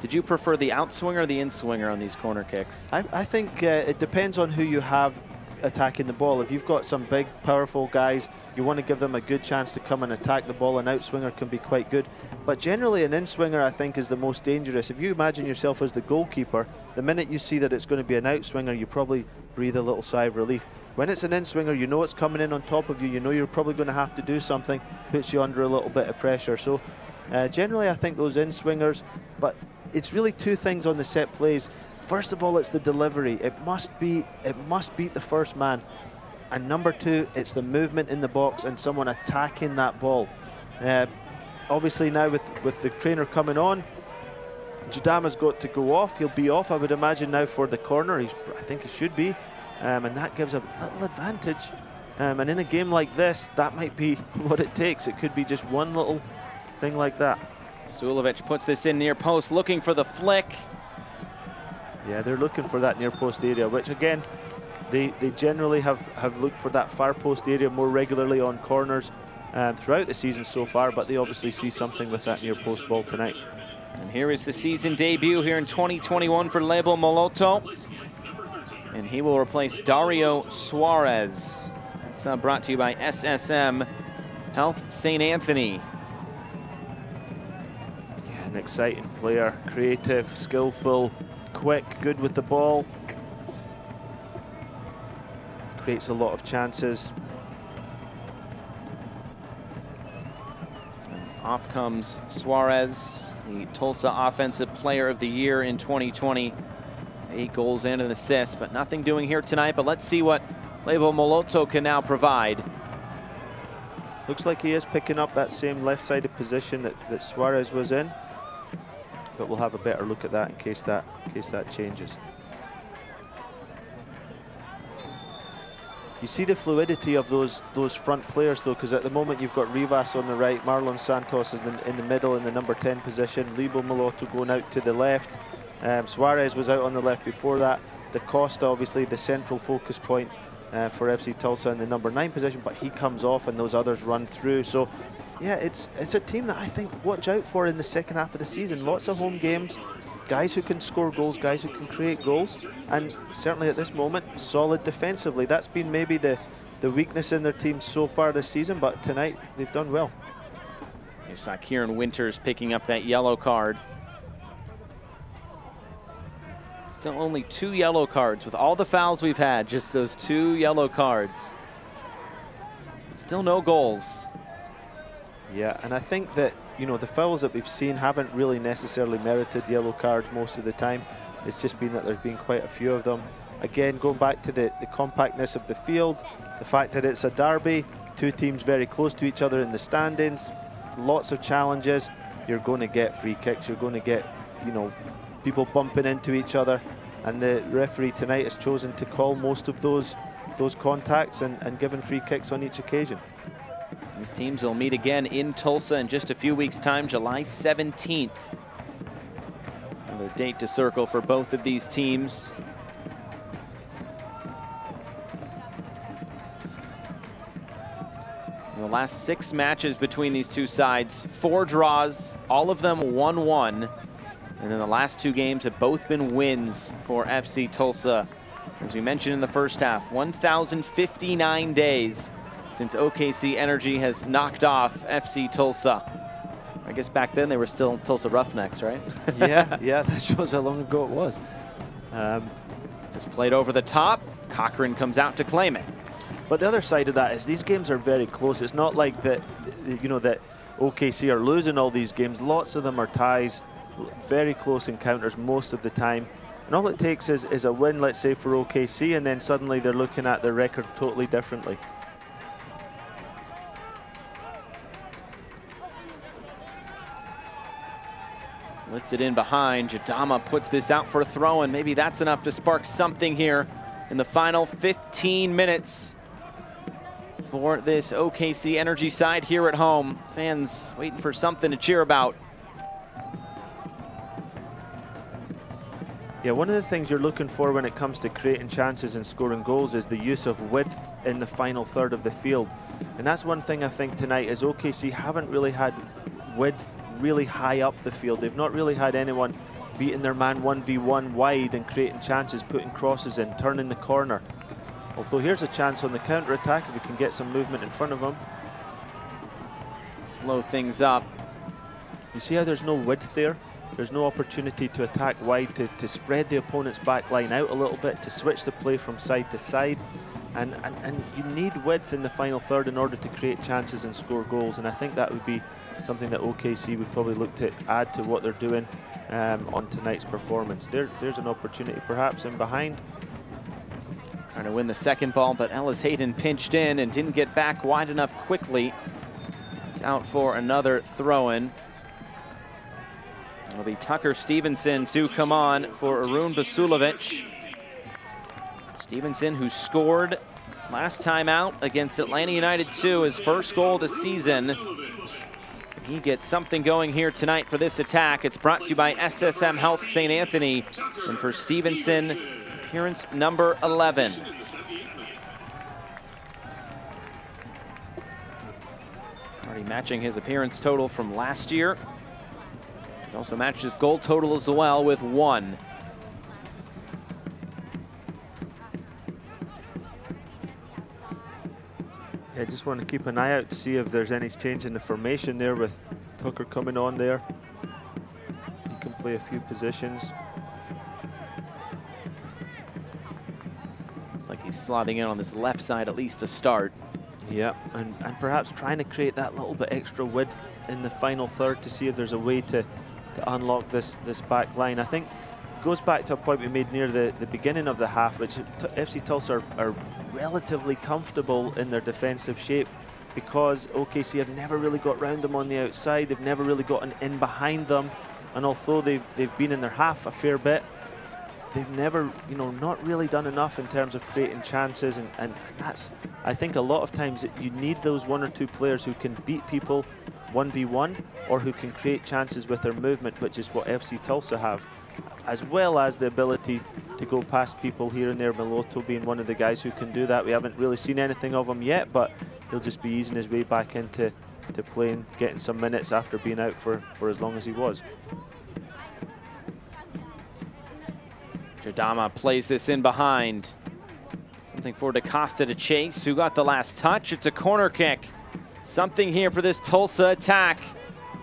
Did you prefer the outswinger or the inswinger on these corner kicks? I think it depends on who you have attacking the ball. If you've got some big, powerful guys, you want to give them a good chance to come and attack the ball. An outswinger can be quite good. But generally, an inswinger, I think, is the most dangerous. If you imagine yourself as the goalkeeper, the minute you see that it's going to be an outswinger, you probably breathe a little sigh of relief. When it's an inswinger, you know it's coming in on top of you. You know you're probably going to have to do something, puts you under a little bit of pressure. So generally, I think those inswingers, but it's really two things on the set plays. First of all, it's the delivery. It must beat the first man. And number two, it's the movement in the box and someone attacking that ball. Obviously now with the trainer coming on, Jadama's got to go off. He'll be off, I would imagine, now for the corner. I think he should be. And that gives a little advantage. And in a game like this, that might be what it takes. It could be just one little thing like that. Sulovic puts this in near post, looking for the flick. Yeah, they're looking for that near post area, which again, they generally have looked for that far post area more regularly on corners throughout the season so far, but they obviously see something with that near post ball tonight. And here is the season debut here in 2021 for Lebo Moloto. And he will replace Dario Suarez. It's brought to you by SSM Health St. Anthony. Yeah, an exciting player, creative, skillful, quick, good with the ball. Creates a lot of chances. And off comes Suarez, the Tulsa Offensive Player of the Year in 2020. 8 goals and an assist, but nothing doing here tonight. But let's see what Lebo Moloto can now provide. Looks like he is picking up that same left-sided position that Suarez was in, but we'll have a better look at that in case that changes. You see the fluidity of those front players though, because at the moment you've got Rivas on the right, Marlon Santos in the middle in the number 10 position, Libo Maloto going out to the left, Suarez was out on the left before that, Da Costa obviously the central focus point for FC Tulsa in the number 9 position, but he comes off and those others run through. So yeah, it's a team that I think watch out for in the second half of the season. Lots of home games, guys who can score goals, guys who can create goals, and certainly at this moment solid defensively. That's been maybe the weakness in their team so far this season, but tonight they've done well. You saw Kieran Winters picking up that yellow card. Still only 2 yellow cards with all the fouls we've had, just those 2 yellow cards. Still no goals. Yeah, and I think that, you know, the fouls that we've seen haven't really necessarily merited yellow cards most of the time. It's just been that there's been quite a few of them. Again, going back to the compactness of the field, the fact that it's a derby, 2 teams very close to each other in the standings, lots of challenges, you're going to get free kicks, you're going to get, you know, people bumping into each other, and the referee tonight has chosen to call most of those contacts and given free kicks on each occasion. These teams will meet again in Tulsa in just a few weeks' time, July 17th. Another date to circle for both of these teams. In the last 6 matches between these two sides, 4 draws, all of them 1-1. And then the last 2 games have both been wins for FC Tulsa. As we mentioned in the first half, 1,059 days since OKC Energy has knocked off FC Tulsa. I guess back then they were still Tulsa Roughnecks, right? yeah, that shows how long ago it was. This is played over the top. Cochran comes out to claim it. But the other side of that is these games are very close. It's not like that, you know, that OKC are losing all these games. Lots of them are ties, very close encounters most of the time. And all it takes is a win, let's say, for OKC, and then suddenly they're looking at their record totally differently. Lifted in behind, Jadama puts this out for a throw, and maybe that's enough to spark something here in the final 15 minutes for this OKC Energy side here at home. Fans waiting for something to cheer about. Yeah, one of the things you're looking for when it comes to creating chances and scoring goals is the use of width in the final third of the field. And that's one thing I think tonight is OKC haven't really had width really high up the field. They've not really had anyone beating their man 1v1 wide and creating chances, putting crosses in, turning the corner. Although here's a chance on the counter-attack if we can get some movement in front of them. Slow things up. You see how there's no width there? There's no opportunity to attack wide, to spread the opponent's back line out a little bit, to switch the play from side to side. And you need width in the final third in order to create chances and score goals. And I think that would be something that OKC would probably look to add to what they're doing on tonight's performance. There's an opportunity perhaps in behind. Trying to win the second ball, but Ellis Hayden pinched in and didn't get back wide enough quickly. It's out for another throw-in. It'll be Tucker Stevenson to come on for Arun Basulovic. Stevenson, who scored last time out against Atlanta United 2, his first goal of the season. He gets something going here tonight for this attack. It's brought to you by SSM Health St. Anthony. And for Stevenson, appearance number 11. Already matching his appearance total from last year. He's also matched his goal total as well with 1. I just want to keep an eye out to see if there's any change in the formation there with Tucker coming on there. He can play a few positions. Looks like he's slotting in on this left side at least to start. Yeah, and perhaps trying to create that little bit extra width in the final third to see if there's a way to unlock this back line. I think it goes back to a point we made near the beginning of the half, which FC Tulsa are relatively comfortable in their defensive shape because OKC have never really got round them on the outside. They've never really gotten in behind them, and although they've been in their half a fair bit, they've never, you know, not really done enough in terms of creating chances, and that's, I think a lot of times you need those 1 or 2 players who can beat people 1v1 or who can create chances with their movement, which is what FC Tulsa have, as well as the ability to go past people here and there. Miloto being one of the guys who can do that. We haven't really seen anything of him yet, but he'll just be easing his way back into playing, getting some minutes after being out for as long as he was. Jadama plays this in behind. Something for DaCosta to chase. Who got the last touch? It's a corner kick. Something here for this Tulsa attack.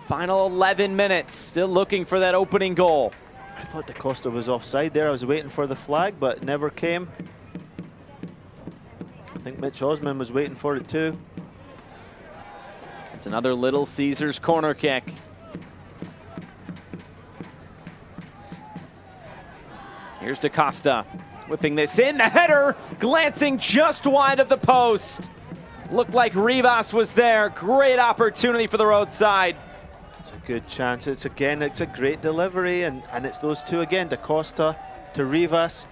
Final 11 minutes. Still looking for that opening goal. I thought DaCosta was offside there. I was waiting for the flag, but it never came. I think Mitch Osman was waiting for it too. It's another Little Caesars corner kick. Here's DaCosta, whipping this in. The header glancing just wide of the post. Looked like Rivas was there. Great opportunity for the roadside. It's a good chance. It's a great delivery, and it's those two again, DaCosta to Rivas.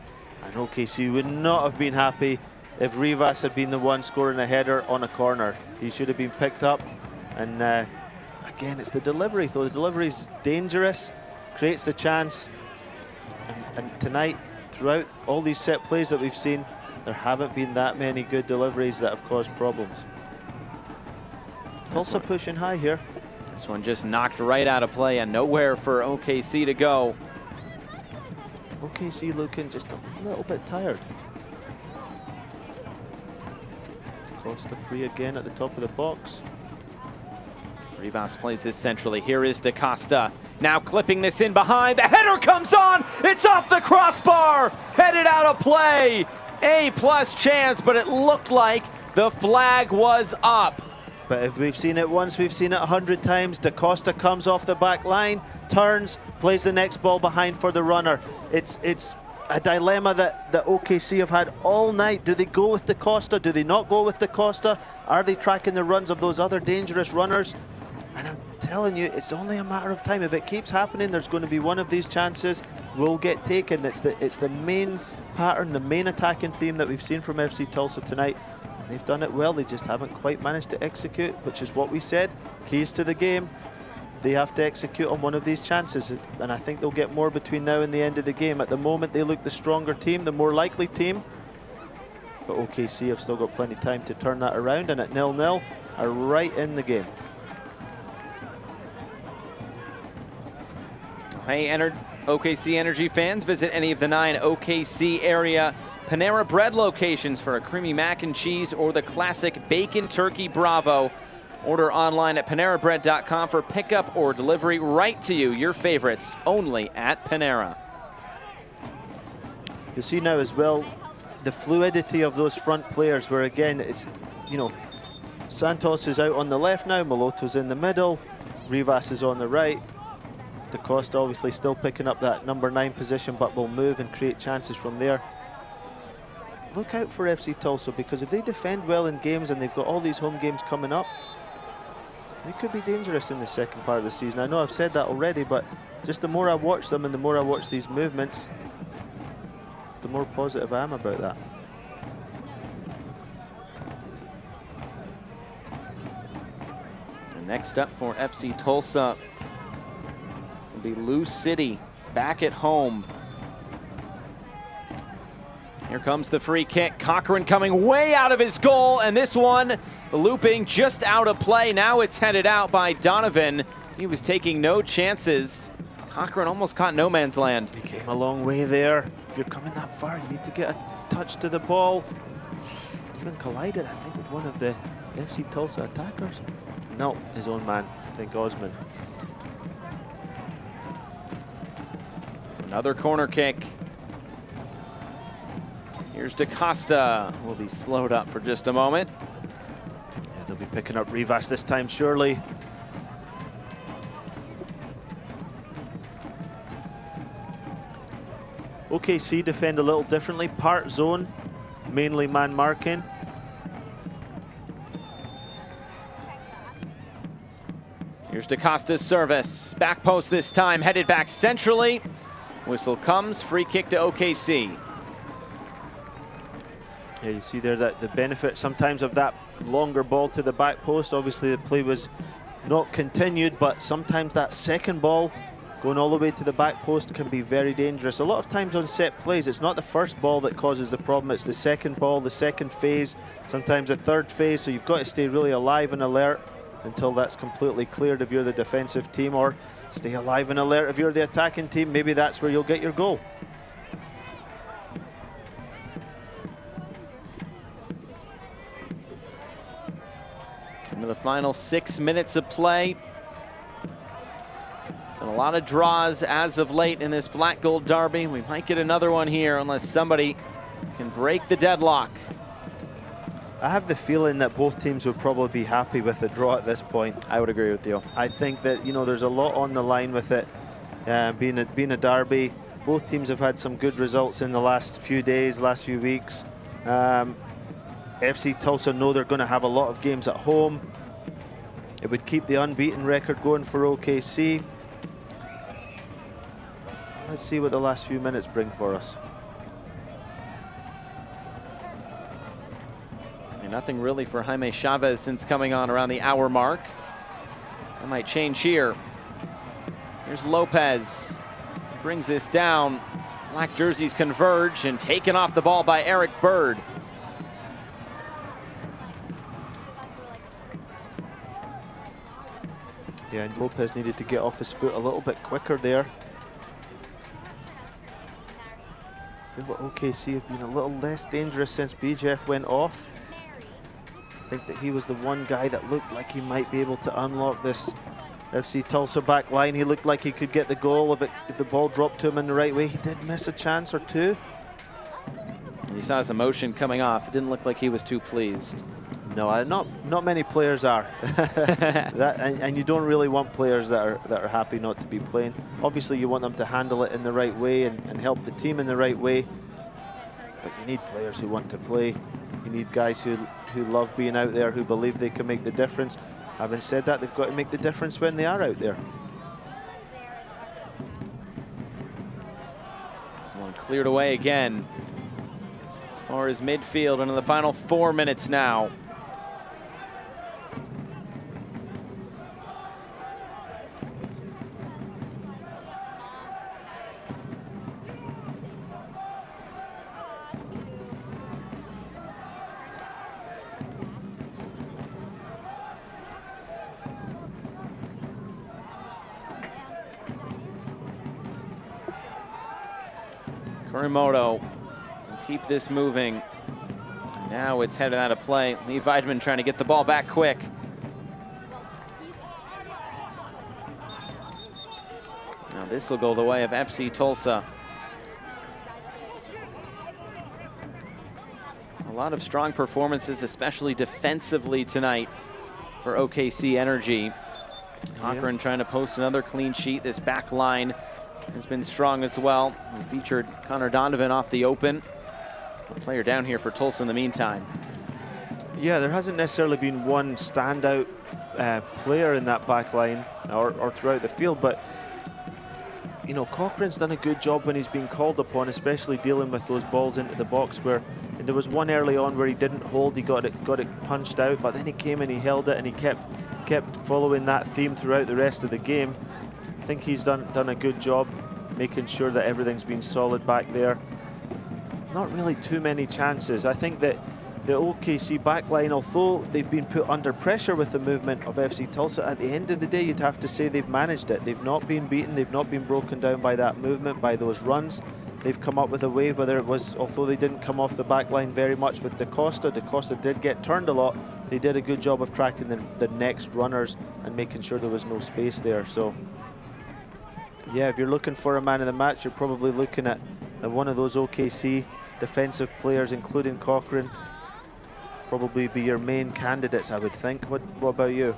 And OKC would not have been happy if Rivas had been the one scoring a header on a corner. He should have been picked up. And again, it's the delivery, though. The delivery is dangerous, creates the chance. And tonight, throughout all these set plays that we've seen, there haven't been that many good deliveries that have caused problems. Tulsa pushing high here. This one just knocked right out of play and nowhere for OKC to go. OKC looking just a little bit tired. Costa free again at the top of the box. Rivas plays this centrally. Here is DaCosta. Now clipping this in behind. The header comes on. It's off the crossbar. Headed out of play. A+ chance, but it looked like the flag was up. But if we've seen it once, we've seen it 100 times. DaCosta comes off the back line, turns, plays the next ball behind for the runner. It's a dilemma that the OKC have had all night. Do they go with DaCosta? Do they not go with DaCosta? Are they tracking the runs of those other dangerous runners? And I'm telling you, it's only a matter of time. If it keeps happening, there's going to be one of these chances will get taken. It's the main pattern, the main attacking theme that we've seen from FC Tulsa tonight. And they've done it well. They just haven't quite managed to execute, which is what we said. Keys to the game. They have to execute on one of these chances. And I think they'll get more between now and the end of the game. At the moment, they look the stronger team, the more likely team. But OKC have still got plenty of time to turn that around. And at 0-0, are right in the game. Hey, OKC Energy fans, visit any of the 9 OKC area Panera Bread locations for a creamy mac and cheese or the classic bacon turkey bravo. Order online at panerabread.com for pickup or delivery right to you. Your favorites only at Panera. You'll see now as well the fluidity of those front players, where again it's, you know, Santos is out on the left now, Miloto's in the middle, Rivas is on the right. DaCosta obviously still picking up that number 9 position, but will move and create chances from there. Look out for FC Tulsa, because if they defend well in games and they've got all these home games coming up, they could be dangerous in the second part of the season. I know I've said that already, but just the more I watch them and the more I watch these movements, the more positive I am about that. And next up for FC Tulsa will be Lou City back at home. Here comes the free kick. Cochran coming way out of his goal, and this one looping just out of play. Now it's headed out by Donovan. He was taking no chances. Cochran almost caught no man's land. He came a long way there. If you're coming that far, you need to get a touch to the ball. Even collided, I think, with one of the FC Tulsa attackers. No, his own man, I think Osman. Another corner kick. Here's DaCosta. Will be slowed up for just a moment. Yeah, they'll be picking up Rivas this time, surely. OKC defend a little differently. Part zone, mainly man marking. Here's DaCosta's service. Back post this time, headed back centrally. Whistle comes, free kick to OKC. Yeah, you see there that the benefit sometimes of that longer ball to the back post. Obviously the play was not continued, but sometimes that second ball going all the way to the back post can be very dangerous. A lot of times on set plays, it's not the first ball that causes the problem, it's the second ball, the second phase, sometimes the third phase, so you've got to stay really alive and alert until that's completely cleared if you're the defensive team, or stay alive and alert if you're the attacking team. Maybe that's where you'll get your goal. Into the final 6 minutes of play. And a lot of draws as of late in this black gold derby. We might get another one here unless somebody can break the deadlock. I have the feeling that both teams would probably be happy with a draw at this point. I would agree with you. I think that, you know, there's a lot on the line with it. Being a derby, both teams have had some good results in the last few days, last few weeks. FC Tulsa know they're going to have a lot of games at home. It would keep the unbeaten record going for OKC. Let's see what the last few minutes bring for us. And nothing really for Jaime Chavez since coming on around the hour mark. That might change here. Here's Lopez. Brings this down. Black jerseys converge and taken off the ball by Eric Bird. Yeah, and Lopez needed to get off his foot a little bit quicker there. I feel like OKC have been a little less dangerous since BJF went off. I think that he was the one guy that looked like he might be able to unlock this FC Tulsa back line. He looked like he could get the goal if the ball dropped to him in the right way. He did miss a chance or two. You saw his emotion coming off. It didn't look like he was too pleased. No, not many players are. and you don't really want players that are happy not to be playing. Obviously, you want them to handle it in the right way and help the team in the right way. But you need players who want to play. You need guys who love being out there, who believe they can make the difference. Having said that, they've got to make the difference when they are out there. This one cleared away again. As far as midfield, and in the final 4 minutes now. Kurimoto can keep this moving. Now it's headed out of play. Lee Weidman trying to get the ball back quick. Now this will go the way of FC Tulsa. A lot of strong performances, especially defensively tonight for OKC Energy. Cochran trying to post another clean sheet. This back line has been strong as well. We featured Connor Donovan off the open. A player down here for Tulsa in the meantime. Yeah, there hasn't necessarily been one standout player in that back line or throughout the field, but you know, Cochran's done a good job when he's been called upon, especially dealing with those balls into the box where there was one early on where he didn't hold, he got it punched out, but then he came and he held it and he kept following that theme throughout the rest of the game. I think he's done a good job making sure that everything's been solid back there. Not really too many chances. I think that the OKC backline, although they've been put under pressure with the movement of FC Tulsa, at the end of the day you'd have to say they've managed it. They've not been beaten, they've not been broken down by that movement, by those runs. They've come up with a way, whether it was, although they didn't come off the backline very much with DaCosta did get turned a lot. They did a good job of tracking the next runners and making sure there was no space there. So yeah, if you're looking for a man of the match, you're probably looking at one of those OKC defensive players, including Cochran. Probably be your main candidates, I would think. What about you?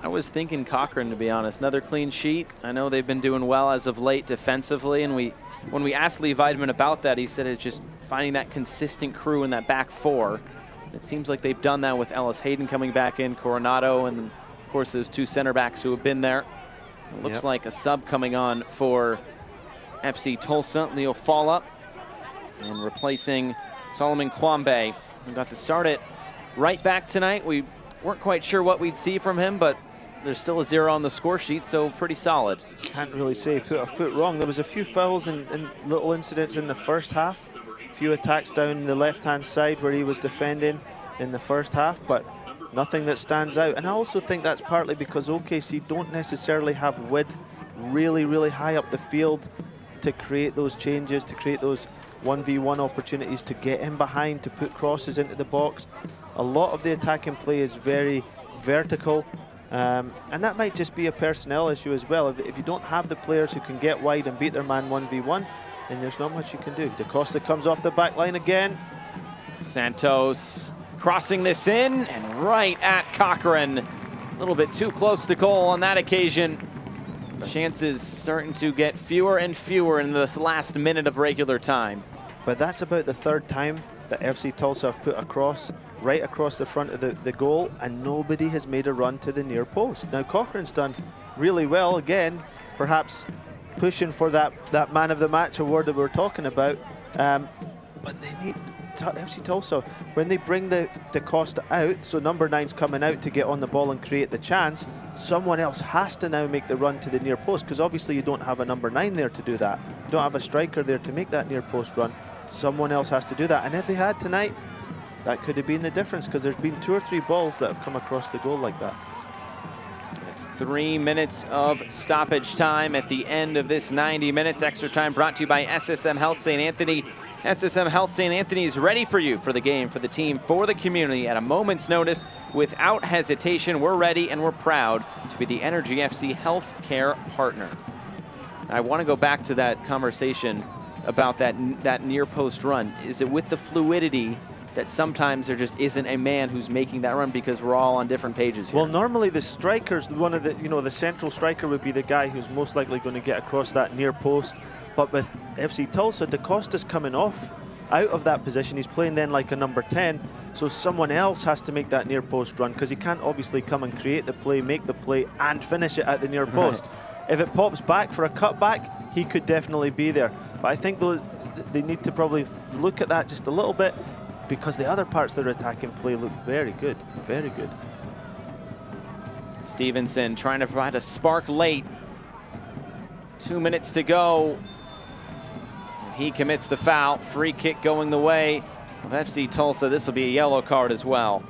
I was thinking Cochran, to be honest. Another clean sheet. I know they've been doing well as of late defensively, and when we asked Lee Weidman about that, he said it's just finding that consistent crew in that back four. It seems like they've done that with Ellis Hayden coming back in, Coronado, and of course those two center backs who have been there. It looks like a sub coming on for FC Tulsa, Leo Falla, and replacing Solomon Kwambe, who got to start it right back tonight. We weren't quite sure what we'd see from him, but there's still a 0 on the score sheet, so pretty solid. Can't really say put a foot wrong. There was a few fouls and little incidents in the first half. A few attacks down the left-hand side where he was defending in the first half, but nothing that stands out. And I also think that's partly because OKC don't necessarily have width really, really high up the field to create those changes, to create those 1v1 opportunities, to get in behind, to put crosses into the box. A lot of the attacking play is very vertical, and that might just be a personnel issue as well. If you don't have the players who can get wide and beat their man 1v1, then there's not much you can do. DaCosta comes off the back line again. Santos crossing this in and right at Cochran. A little bit too close to goal on that occasion. Chances starting to get fewer and fewer in this last minute of regular time. But that's about the third time that FC Tulsa have put a cross right across the front of the goal, and nobody has made a run to the near post. Now Cochran's done really well again, perhaps pushing for that man of the match award that we were talking about. But they need FC Tulsa, when they bring the DaCosta out, so number 9's coming out to get on the ball and create the chance, someone else has to now make the run to the near post, because obviously you don't have a number 9 there to do that. You don't have a striker there to make that near post run. Someone else has to do that, and if they had tonight, that could have been the difference, because there's been 2 or 3 balls that have come across the goal like that. It's 3 minutes of stoppage time at the end of this 90 minutes. Extra time brought to you by SSM Health St. Anthony. SSM Health St. Anthony is ready for you, for the game, for the team, for the community at a moment's notice. Without hesitation, we're ready and we're proud to be the Energy FC Health Care partner. I want to go back to that conversation about that near post run. Is it with the fluidity that sometimes there just isn't a man who's making that run because we're all on different pages here? Well, normally the strikers, the central striker would be the guy who's most likely going to get across that near post. But with FC Tulsa, DaCosta's coming off out of that position. He's playing then like a number 10, so someone else has to make that near post run, because he can't obviously come and create the play, make the play, and finish it at the near post. Right. If it pops back for a cutback, he could definitely be there. But I think they need to probably look at that just a little bit, because the other parts of their attacking play look very good, very good. Stevenson trying to provide a spark late. 2 minutes to go. And he commits the foul. Free kick going the way of FC Tulsa. This will be a yellow card as well.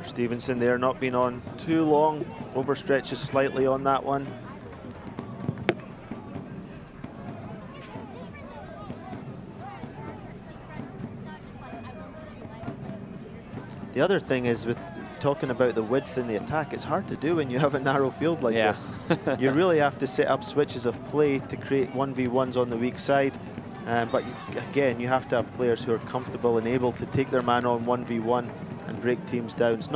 Stevenson there, not been on too long, overstretches slightly on that one. The other thing is, with talking about the width in the attack, it's hard to do when you have a narrow field like this. You really have to set up switches of play to create 1v1s on the weak side. But again, you have to have players who are comfortable and able to take their man on 1v1 and break teams down. It's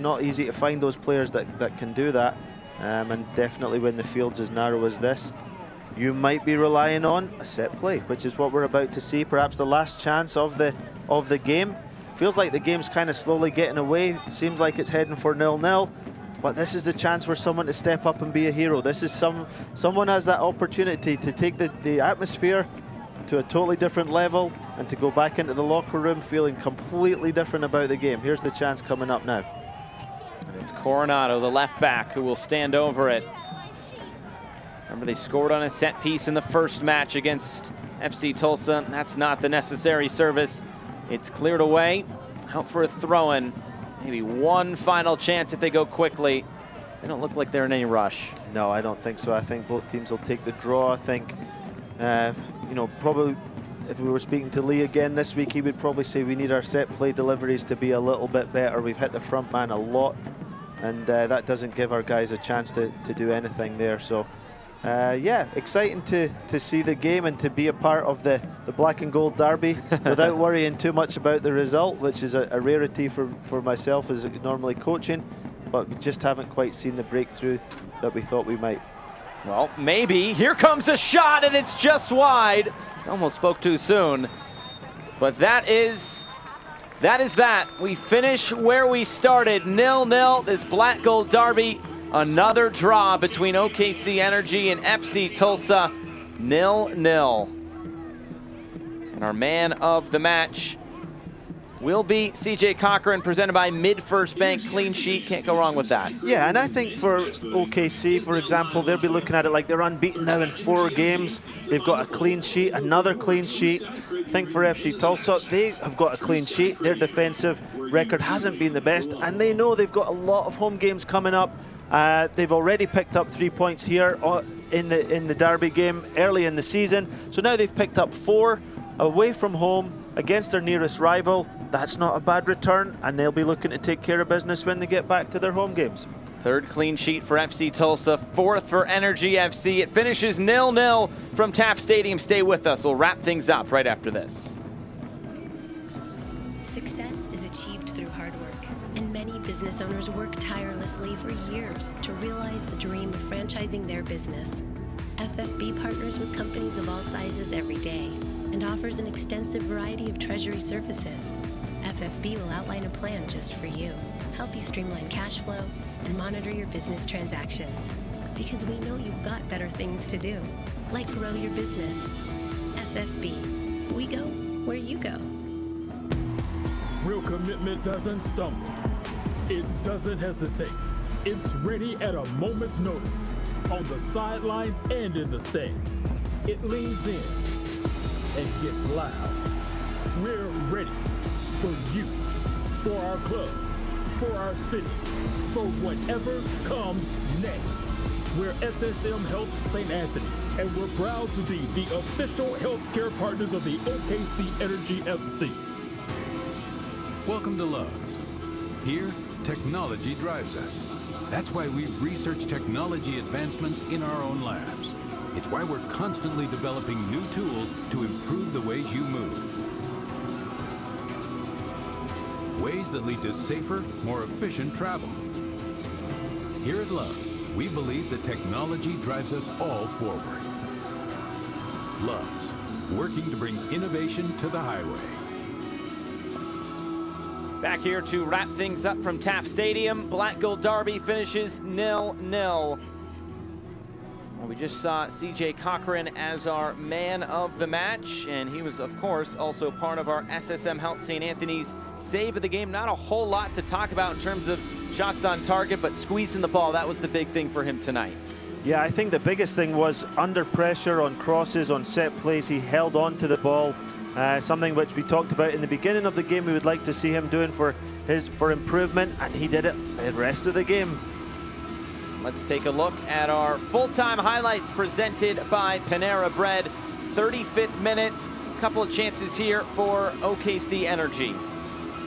not easy to find those players that can do that, and definitely when the field's as narrow as this, you might be relying on a set play, which is what we're about to see. Perhaps the last chance of the game. Feels like the game's kind of slowly getting away. It seems like it's heading for 0-0, but this is the chance for someone to step up and be a hero. This is someone has that opportunity to take the atmosphere to a totally different level and to go back into the locker room feeling completely different about the game. Here's the chance coming up now. It's Coronado, the left back, who will stand over it. Remember, they scored on a set piece in the first match against FC Tulsa. That's not the necessary service. It's cleared away, out for a throw-in. Maybe one final chance if they go quickly. They don't look like they're in any rush. No, I don't think so. I think both teams will take the draw. I think probably if we were speaking to Lee again this week, he would probably say we need our set play deliveries to be a little bit better. We've hit the front man a lot, and that doesn't give our guys a chance to do anything there. So yeah, exciting to see the game and to be a part of the black and gold derby without worrying too much about the result, which is a rarity for myself as normally coaching, but we just haven't quite seen the breakthrough that we thought we might. Well, maybe. Here comes a shot, and it's just wide. Almost spoke too soon. But that is that. We finish where we started, 0-0. This Black Gold Derby, another draw between OKC Energy and FC Tulsa, 0-0. And our man of the match will be CJ Cochran, presented by Mid-First Bank. Clean sheet, can't go wrong with that. Yeah, and I think for OKC, for example, they'll be looking at it like they're unbeaten now in 4 games. They've got a clean sheet, another clean sheet. I think for FC Tulsa, they have got a clean sheet. Their defensive record hasn't been the best, and they know they've got a lot of home games coming up. They've already picked up 3 points here in the Derby game early in the season. So now they've picked up 4 away from home against their nearest rival. That's not a bad return, and they'll be looking to take care of business when they get back to their home games. 3rd clean sheet for FC Tulsa, 4th for Energy FC. It finishes 0-0 from Taft Stadium. Stay with us. We'll wrap things up right after this. Success is achieved through hard work, and many business owners work tirelessly for years to realize the dream of franchising their business. FFB partners with companies of all sizes every day and offers an extensive variety of treasury services. FFB will outline a plan just for you, help you streamline cash flow, and monitor your business transactions. Because we know you've got better things to do, like grow your business. FFB, we go where you go. Real commitment doesn't stumble. It doesn't hesitate. It's ready at a moment's notice, on the sidelines and in the stands. It leans in and gets loud. We're ready for you, for our club, for our city, for whatever comes next. We're SSM Health St. Anthony, and we're proud to be the official healthcare partners of the OKC Energy FC. Welcome to Loves. Here, technology drives us. That's why we research technology advancements in our own labs. It's why we're constantly developing new tools to improve the ways you move. Ways that lead to safer, more efficient travel. Here at Loves, we believe that technology drives us all forward. Loves, working to bring innovation to the highway. Back here to wrap things up from Taft Stadium. Black Gold Derby finishes 0-0. We just saw CJ Cochran as our man of the match, and he was, of course, also part of our SSM Health St. Anthony's save of the game. Not a whole lot to talk about in terms of shots on target, but squeezing the ball, that was the big thing for him tonight. Yeah, I think the biggest thing was under pressure on crosses, on set plays, he held on to the ball. Something which we talked about in the beginning of the game we would like to see him doing for improvement, and he did it the rest of the game. Let's take a look at our full-time highlights presented by Panera Bread. 35th minute, a couple of chances here for OKC Energy.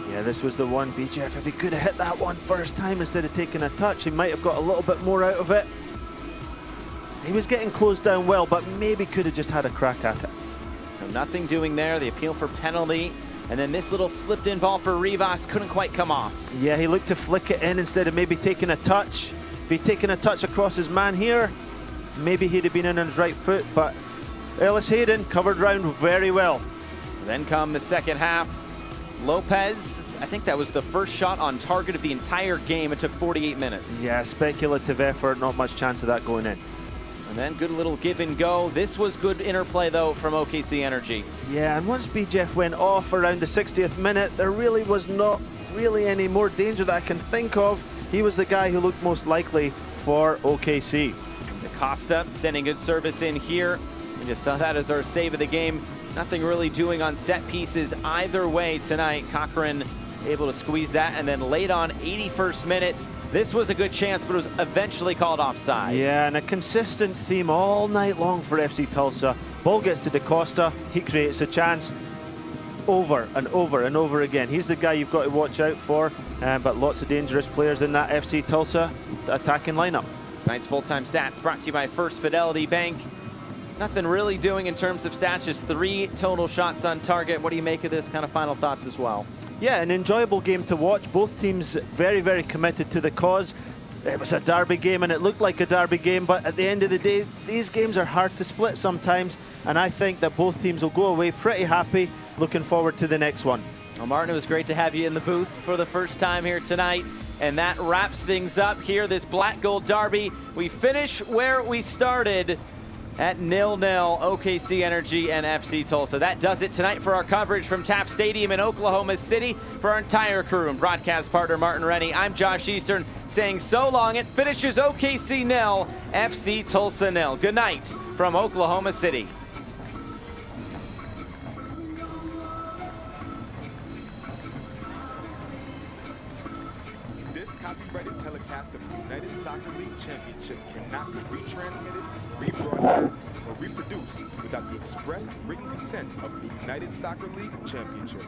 Yeah, this was the one, BJF, if he could have hit that one first time instead of taking a touch, he might have got a little bit more out of it. He was getting closed down well, but maybe could have just had a crack at it. So nothing doing there, the appeal for penalty. And then this little slipped in ball for Rivas couldn't quite come off. Yeah, he looked to flick it in instead of maybe taking a touch. If he'd taken a touch across his man here, maybe he'd have been in on his right foot, but Ellis Hayden covered round very well. Then come the second half. Lopez, I think that was the first shot on target of the entire game. It took 48 minutes. Yeah, speculative effort, not much chance of that going in. And then good little give and go. This was good interplay though from OKC Energy. Yeah, and once BJF went off around the 60th minute, there really was not really any more danger that I can think of. He was the guy who looked most likely for OKC. DaCosta sending good service in here. We just saw that as our save of the game. Nothing really doing on set pieces either way tonight. Cochran able to squeeze that, and then late on 81st minute, this was a good chance, but it was eventually called offside. Yeah, and a consistent theme all night long for FC Tulsa. Ball gets to DaCosta, he creates a chance over and over and over again. He's the guy you've got to watch out for, but lots of dangerous players in that FC Tulsa attacking lineup. Tonight's full-time stats brought to you by First Fidelity Bank. Nothing really doing in terms of stats, just 3 total shots on target. What do you make of this? Kind of final thoughts as well? Yeah, an enjoyable game to watch. Both teams very, very committed to the cause. It was a derby game, and it looked like a derby game, but at the end of the day, these games are hard to split sometimes, and I think that both teams will go away pretty happy, looking forward to the next one. Well, Martin, it was great to have you in the booth for the first time here tonight. And that wraps things up here, this Black Gold Derby. We finish where we started at 0-0, OKC Energy and FC Tulsa. That does it tonight for our coverage from Taft Stadium in Oklahoma City. For our entire crew and broadcast partner Martin Rennie, I'm Josh Eastern saying so long. It finishes OKC 0, FC Tulsa 0. Good night from Oklahoma City. Copyrighted telecast of the United Soccer League Championship cannot be retransmitted, rebroadcast, or reproduced without the expressed written consent of the United Soccer League Championship.